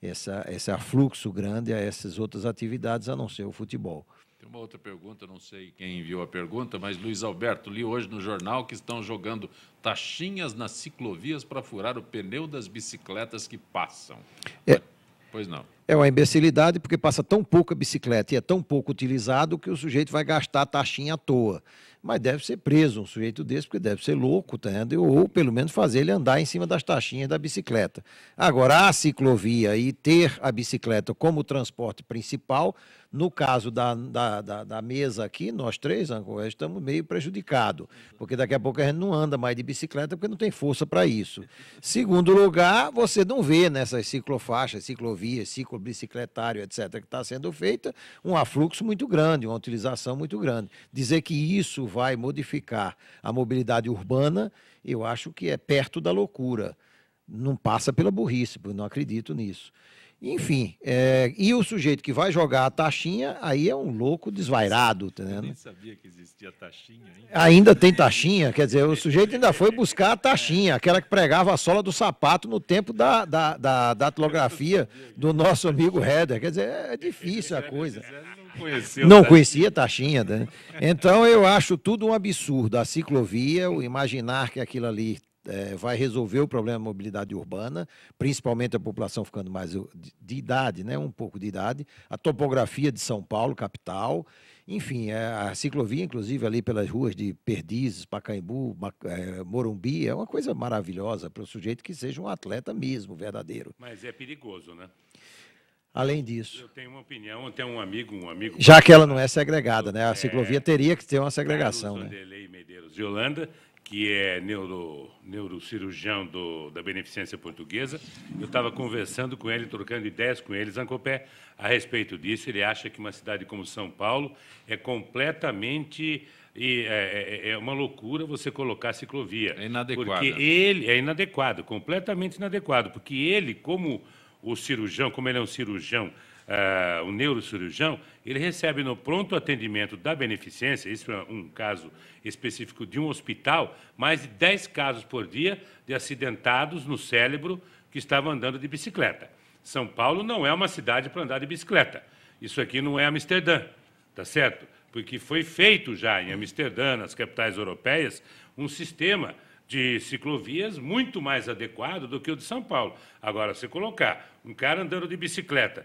esse afluxo grande a essas outras atividades, a não ser o futebol. Tem uma outra pergunta, não sei quem enviou a pergunta, mas Luiz Alberto, li hoje no jornal que estão jogando taxinhas nas ciclovias para furar o pneu das bicicletas que passam. Pois não. É uma imbecilidade, porque passa tão pouca bicicleta e é tão pouco utilizado que o sujeito vai gastar a taxinha à toa. Mas deve ser preso um sujeito desse, porque deve ser louco, tá? Ou pelo menos fazer ele andar em cima das taxinhas da bicicleta. Agora, a ciclovia e ter a bicicleta como transporte principal, no caso da mesa aqui, nós três, estamos meio prejudicados, porque daqui a pouco a gente não anda mais de bicicleta porque não tem força para isso. Segundo lugar, você não vê nessas ciclofaixas, ciclovias, ciclobicicletário, etc., que está sendo feita, um afluxo muito grande, uma utilização muito grande. Dizer que isso vai modificar a mobilidade urbana, eu acho que é perto da loucura. Não passa pela burrice, porque não acredito nisso. Enfim, e o sujeito que vai jogar a taxinha, aí é um louco desvairado. Tá vendo? Eu nem sabia que existia taxinha ainda. Ainda tem taxinha, quer dizer, o sujeito ainda foi buscar a taxinha, aquela que pregava a sola do sapato no tempo da datilografia do nosso amigo Herder. Quer dizer, é difícil a coisa. Não conhecia a taxinha, né? Então eu acho tudo um absurdo. A ciclovia, o imaginar que aquilo ali vai resolver o problema da mobilidade urbana, principalmente a população ficando mais de idade, né? Um pouco de idade, a topografia de São Paulo, capital, enfim, a ciclovia, inclusive, ali pelas ruas de Perdizes, Pacaembu, Morumbi, é uma coisa maravilhosa para o sujeito que seja um atleta mesmo, verdadeiro. Mas é perigoso, né? Além disso. Eu tenho uma opinião, eu tenho um amigo... Já que ela não é segregada, né? A ciclovia teria que ter uma segregação, Carlos né? Vanderlei Medeiros de Holanda, que é neurocirurgião da Beneficência Portuguesa. Eu estava conversando com ele, trocando ideias com ele, Zancopé, a respeito disso. Ele acha que uma cidade como São Paulo é completamente... é uma loucura você colocar ciclovia. É inadequado. Porque ele é inadequado, completamente inadequado, porque ele, como o cirurgião, como ele é um cirurgião, um neurocirurgião, ele recebe no pronto atendimento da Beneficência, isso é um caso específico de um hospital, mais de 10 casos por dia de acidentados no cérebro que estavam andando de bicicleta. São Paulo não é uma cidade para andar de bicicleta. Isso aqui não é Amsterdã, tá certo? Porque foi feito já em Amsterdã, nas capitais europeias, um sistema de ciclovias muito mais adequado do que o de São Paulo. Agora, se colocar um cara andando de bicicleta,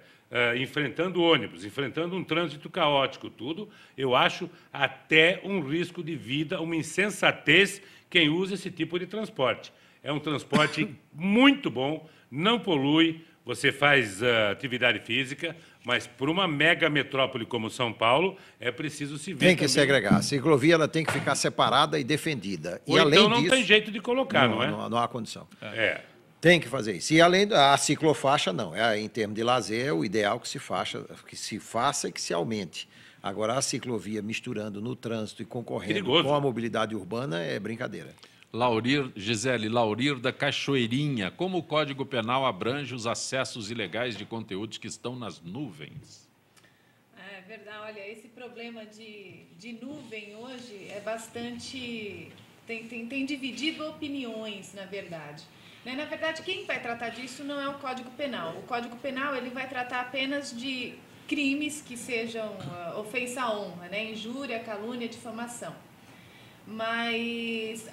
enfrentando ônibus, enfrentando um trânsito caótico, tudo, eu acho até um risco de vida, uma insensatez quem usa esse tipo de transporte. É um transporte muito bom, não polui, você faz atividade física, mas para uma mega metrópole como São Paulo, é preciso se ver. Tem que segregar. A ciclovia ela tem que ficar separada e defendida. Ou e então além não disso, tem jeito de colocar, não é? Não há condição. É. Tem que fazer isso. E além da ciclofaixa, não. Em termos de lazer, é o ideal que se faça e que se aumente. Agora, a ciclovia misturando no trânsito e concorrendo Perigoso. com a mobilidade urbana é brincadeira. Gisele Laurir da Cachoeirinha. Como o Código Penal abrange os acessos ilegais de conteúdos que estão nas nuvens? É verdade. Olha, esse problema de nuvem hoje é bastante... Tem dividido opiniões, na verdade. Na verdade, quem vai tratar disso não é o Código Penal. O Código Penal ele vai tratar apenas de crimes que sejam ofensa à honra, né? Injúria, calúnia, difamação. Mas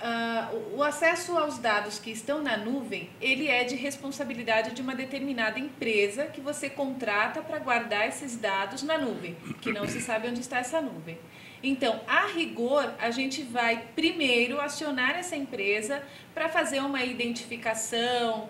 o acesso aos dados que estão na nuvem, ele é de responsabilidade de uma determinada empresa que você contrata para guardar esses dados na nuvem, que não se sabe onde está essa nuvem. Então, a rigor, a gente vai primeiro acionar essa empresa para fazer uma identificação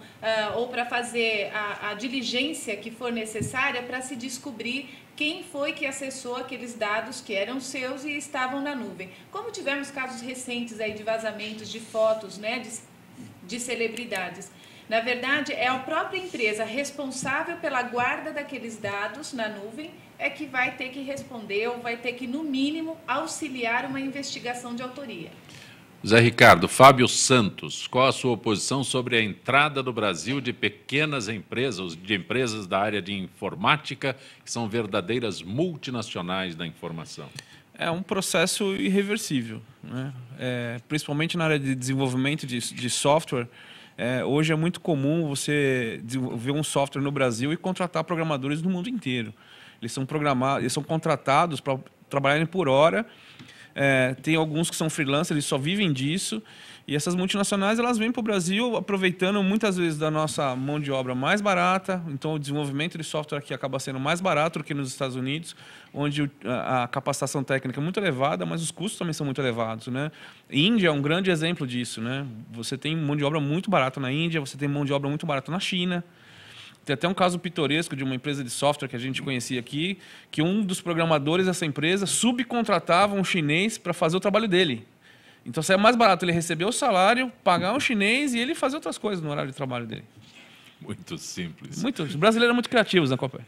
ou para fazer a diligência que for necessária para se descobrir quem foi que acessou aqueles dados que eram seus e estavam na nuvem. Como tivemos casos recentes aí de vazamentos de fotos, né, de celebridades. Na verdade, é a própria empresa responsável pela guarda daqueles dados na nuvem é que vai ter que responder ou vai ter que, no mínimo, auxiliar uma investigação de autoria. Zé Ricardo, Fábio Santos, qual a sua posição sobre a entrada do Brasil de pequenas empresas, de empresas da área de informática, que são verdadeiras multinacionais da informação? É um processo irreversível, né? Principalmente na área de desenvolvimento de software. Hoje é muito comum você desenvolver um software no Brasil e contratar programadores do mundo inteiro. Eles são contratados para trabalharem por hora. Tem alguns que são freelancers, eles só vivem disso. E essas multinacionais elas vêm para o Brasil aproveitando muitas vezes da nossa mão de obra mais barata. Então, o desenvolvimento de software aqui acaba sendo mais barato do que nos Estados Unidos, onde a capacitação técnica é muito elevada, mas os custos também são muito elevados, né? Índia é um grande exemplo disso, né? Você tem mão de obra muito barata na Índia, você tem mão de obra muito barata na China. Tem até um caso pitoresco de uma empresa de software que a gente conhecia aqui, que um dos programadores dessa empresa subcontratava um chinês para fazer o trabalho dele. Então, é mais barato ele receber o salário, pagar um chinês e ele fazer outras coisas no horário de trabalho dele. Muito simples. Os brasileiros são muito criativos na Copa.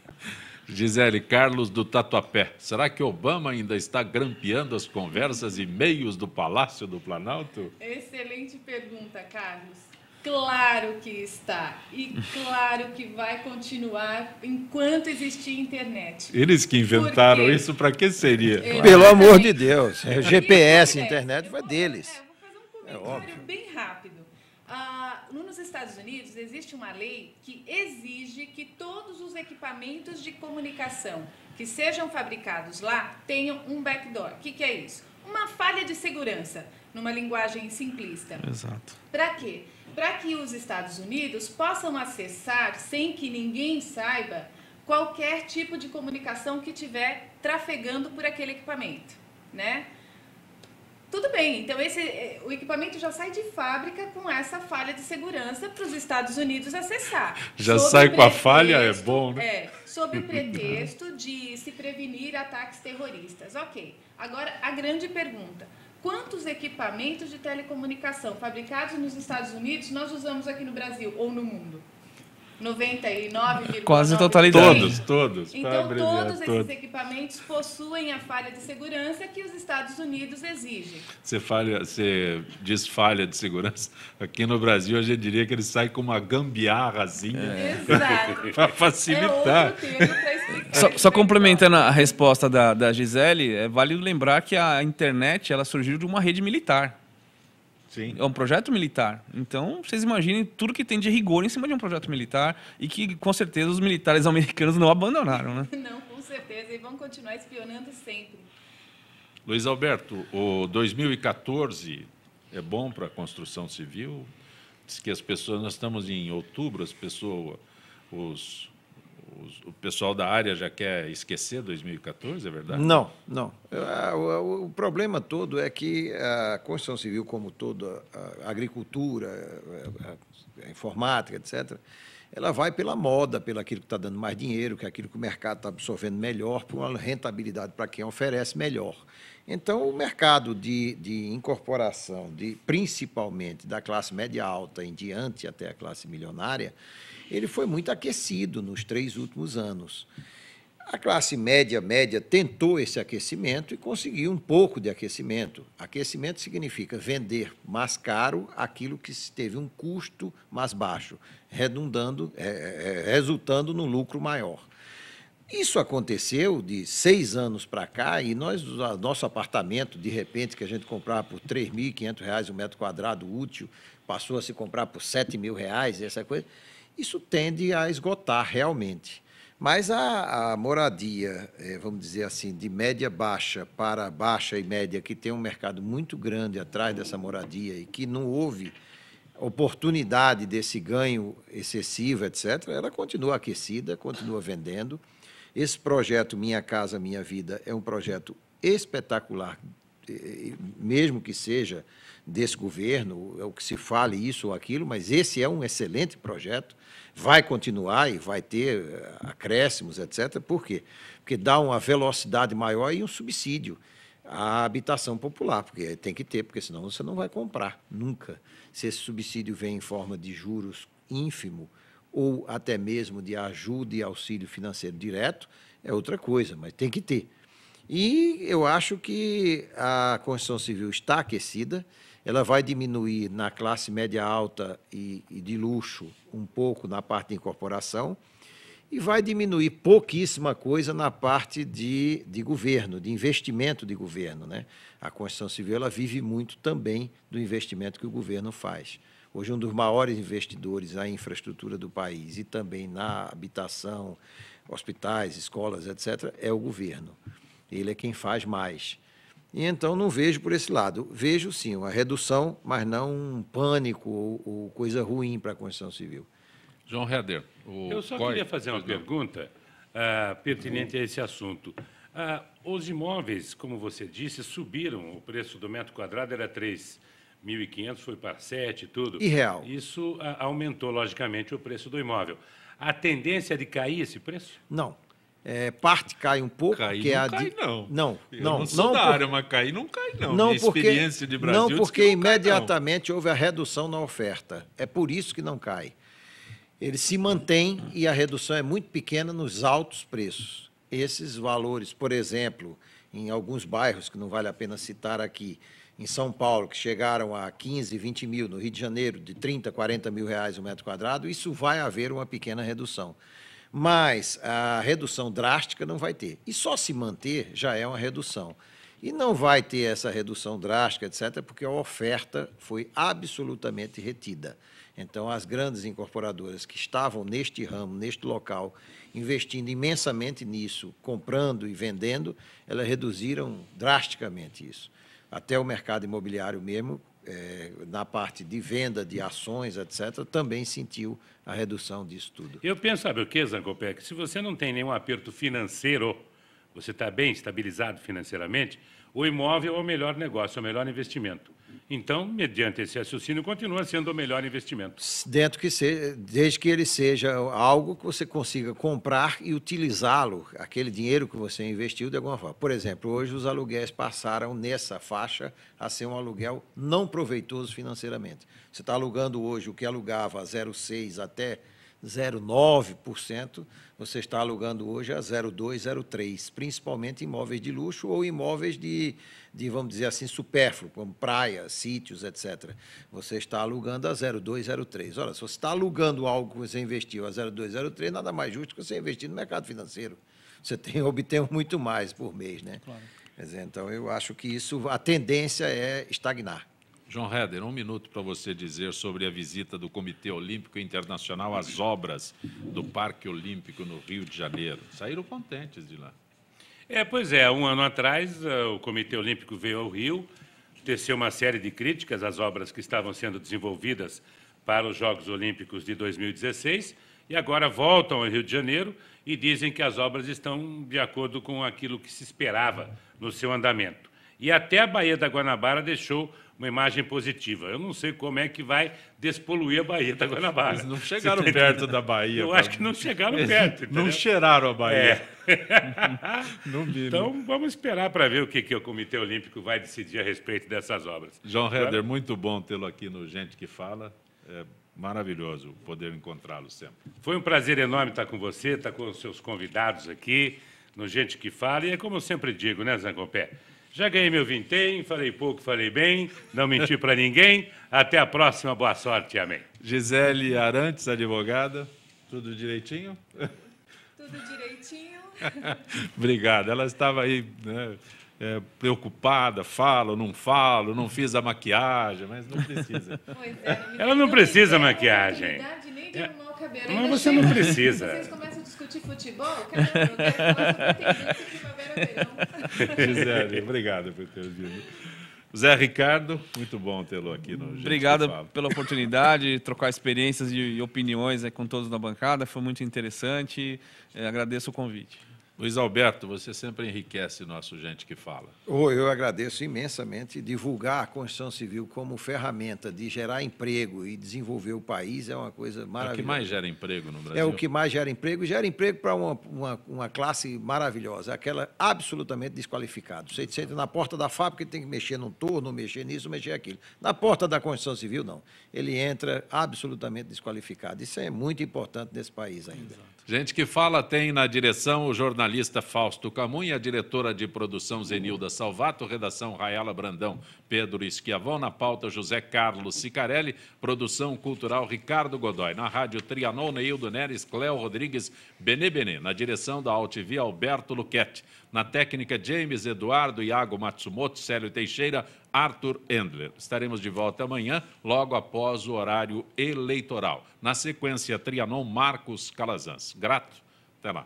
Gisele, Carlos do Tatuapé. Será que Obama ainda está grampeando as conversas e meios do Palácio do Planalto? Excelente pergunta, Carlos. Claro que está. E claro que vai continuar enquanto existir internet. Eles que inventaram Por quê? isso, para que seria? Pelo amor de Deus. O GPS, internet, foi deles. É óbvio. Bem rápido. Nos Estados Unidos, existe uma lei que exige que todos os equipamentos de comunicação que sejam fabricados lá tenham um backdoor. O que é isso? Uma falha de segurança, numa linguagem simplista. Exato. Para quê? Para que os Estados Unidos possam acessar, sem que ninguém saiba, qualquer tipo de comunicação que estiver trafegando por aquele equipamento, né? Tudo bem, então o equipamento já sai de fábrica com essa falha de segurança para os Estados Unidos acessar. Já sai com a falha, é bom, né? Sob o pretexto de se prevenir ataques terroristas. Ok. Agora, a grande pergunta. Quantos equipamentos de telecomunicação fabricados nos Estados Unidos nós usamos aqui no Brasil ou no mundo? 99,9%. Quase a totalidade. Todos. Então, todos esses equipamentos possuem a falha de segurança que os Estados Unidos exigem. Você diz falha de segurança. Aqui no Brasil, a gente diria que ele sai com uma gambiarrazinha para facilitar. É outro termo para explicar. Só complementando a resposta da Gisele, é válido lembrar que a internet ela surgiu de uma rede militar. Sim. É um projeto militar. Então, vocês imaginem tudo que tem de rigor em cima de um projeto militar e que, com certeza, os militares americanos não abandonaram, né? Não, com certeza. E vão continuar espionando sempre. Luiz Alberto, o 2014 é bom para a construção civil? Diz que as pessoas, nós estamos em outubro, as pessoas, o pessoal da área já quer esquecer 2014, é verdade? Não. O problema todo é que a construção civil, como toda a agricultura, a informática, etc., ela vai pela moda, pelo aquilo que está dando mais dinheiro, que é aquilo que o mercado está absorvendo melhor, por uma rentabilidade para quem oferece melhor. Então, o mercado de incorporação, principalmente da classe média alta em diante até a classe milionária, ele foi muito aquecido nos 3 últimos anos. A classe média tentou esse aquecimento e conseguiu um pouco de aquecimento. Aquecimento significa vender mais caro aquilo que teve um custo mais baixo, resultando no lucro maior. Isso aconteceu de 6 anos para cá e nosso apartamento, de repente, que a gente comprava por R$ 3.500 o metro quadrado útil, passou a se comprar por R$ 7.000, essa coisa. Isso tende a esgotar realmente. Mas a moradia, vamos dizer assim, de média baixa para baixa e média, que tem um mercado muito grande atrás dessa moradia e que não houve oportunidade desse ganho excessivo, etc., ela continua aquecida, continua vendendo. Esse projeto Minha Casa Minha Vida é um projeto espetacular, mesmo que seja desse governo, é o que se fale isso ou aquilo, mas esse é um excelente projeto, vai continuar e vai ter acréscimos, etc. Por quê? Porque dá uma velocidade maior e um subsídio à habitação popular, porque tem que ter, porque senão você não vai comprar, nunca. Se esse subsídio vem em forma de juros ínfimo ou até mesmo de ajuda e auxílio financeiro direto, é outra coisa, mas tem que ter. E eu acho que a construção civil está aquecida, ela vai diminuir na classe média alta e de luxo um pouco na parte de incorporação e vai diminuir pouquíssima coisa na parte de governo, de investimento de governo, né? A construção civil ela vive muito também do investimento que o governo faz. Hoje, um dos maiores investidores na infraestrutura do país e também na habitação, hospitais, escolas, etc., é o governo. Ele é quem faz mais. E então não vejo por esse lado. Vejo, sim, uma redução, mas não um pânico ou coisa ruim para a construção civil. João Heder. Eu só queria fazer uma pergunta pertinente a esse assunto. Os imóveis, como você disse, subiram. O preço do metro quadrado era 3.500, foi para 7 e tudo. Irreal. Isso aumentou, logicamente, o preço do imóvel. A tendência é de cair esse preço? Não. Parte cai um pouco. Cair que não cai, não. Não. Eu não sou da área, mas cair não cai, não. Não, Minha experiência de Brasil não, porque diz que não cai, imediatamente houve a redução na oferta. É por isso que não cai. Ele se mantém e a redução é muito pequena nos altos preços. Esses valores, por exemplo, em alguns bairros, que não vale a pena citar aqui, em São Paulo, que chegaram a 15, 20 mil, no Rio de Janeiro, de 30, 40 mil reais o metro quadrado, isso vai haver uma pequena redução. Mas a redução drástica não vai ter. E só se manter já é uma redução. E não vai ter essa redução drástica, etc., porque a oferta foi absolutamente retida. Então, as grandes incorporadoras que estavam neste ramo, neste local, investindo imensamente nisso, comprando e vendendo, elas reduziram drasticamente isso. Até o mercado imobiliário mesmo, na parte de venda de ações, etc., também sentiu a redução disso tudo. Eu penso, sabe o que, Zancopé? Que se você não tem nenhum aperto financeiro, você está bem estabilizado financeiramente, o imóvel é o melhor negócio, é o melhor investimento. Então, mediante esse raciocínio, continua sendo o melhor investimento. Desde que ele seja algo que você consiga comprar e utilizá-lo, aquele dinheiro que você investiu de alguma forma. Por exemplo, hoje os aluguéis passaram nessa faixa a ser um aluguel não proveitoso financeiramente. Você está alugando hoje o que alugava a 0,6% até 0,9%, você está alugando hoje a 0,2%, 0,3%, principalmente imóveis de luxo ou imóveis de, vamos dizer assim, supérfluo, como praias, sítios, etc. Você está alugando a 0,2%, 0,3%. Ora, se você está alugando algo que você investiu a 0,2%, 0,3%, nada mais justo que você investir no mercado financeiro. Você obtém muito mais por mês, né? Claro. Quer dizer, então, eu acho que isso, a tendência é estagnar. João Heder, 1 minuto para você dizer sobre a visita do Comitê Olímpico Internacional às obras do Parque Olímpico no Rio de Janeiro. Saíram contentes de lá. Pois é, 1 ano atrás, o Comitê Olímpico veio ao Rio, teceu uma série de críticas às obras que estavam sendo desenvolvidas para os Jogos Olímpicos de 2016, e agora voltam ao Rio de Janeiro e dizem que as obras estão de acordo com aquilo que se esperava no seu andamento. E até a Baía da Guanabara deixou uma imagem positiva. Eu não sei como é que vai despoluir a Baía da Guanabara. Eles não chegaram perto da Baía. Eu acho que não chegaram perto. Entendeu? Não cheiraram a Baía. Então, vamos esperar para ver o que o Comitê Olímpico vai decidir a respeito dessas obras. João Heder, muito bom tê-lo aqui no Gente que Fala. É maravilhoso poder encontrá-lo sempre. Foi um prazer enorme estar com você, estar com os seus convidados aqui no Gente que Fala. E é como eu sempre digo, né, Zancopé? Já ganhei meu vintém, falei pouco, falei bem, não menti para ninguém. Até a próxima, boa sorte, amém. Gisele Arantes, advogada, tudo direitinho? Tudo direitinho. Obrigado. Ela estava aí, né, preocupada, falo, não fiz a maquiagem, mas não precisa. Pois é, ela não precisa maquiagem. Nem de arrumar o cabelo. Mas você não precisa. Vocês começam a discutir futebol? Caramba, eu quero falar sobre tendência primavera-verão. Gisele, obrigado por ter vindo. Zé Ricardo, muito bom tê-lo aqui no Gente Obrigado que Fala. pela oportunidade de trocar experiências e opiniões com todos na bancada. Foi muito interessante. Agradeço o convite. Luiz Alberto, você sempre enriquece nosso Gente que Fala. Eu agradeço imensamente. Divulgar a Constituição Civil como ferramenta de gerar emprego e desenvolver o país é uma coisa maravilhosa. É o que mais gera emprego no Brasil? É o que mais gera emprego para uma classe maravilhosa, aquela absolutamente desqualificada. Você senta na porta da fábrica e tem que mexer num torno, mexer nisso, mexer aquilo. Na porta da Constituição Civil, não. Ele entra absolutamente desqualificado. Isso é muito importante nesse país ainda. Exato. Gente que Fala tem na direção o jornalista Fausto Camunha, a diretora de produção Zenilda Salvato, redação Raela Brandão, Pedro Esquiavão, na pauta José Carlos Sicarelli, produção cultural Ricardo Godoy, na rádio Trianon, Neildo Neres, Cléo Rodrigues, Benê, na direção da AltV, Alberto Luquete, na técnica James Eduardo, Iago Matsumoto, Célio Teixeira, Arthur Endler. Estaremos de volta amanhã, logo após o horário eleitoral. Na sequência, Trianon, Marcos Calazans. Grato. Até lá.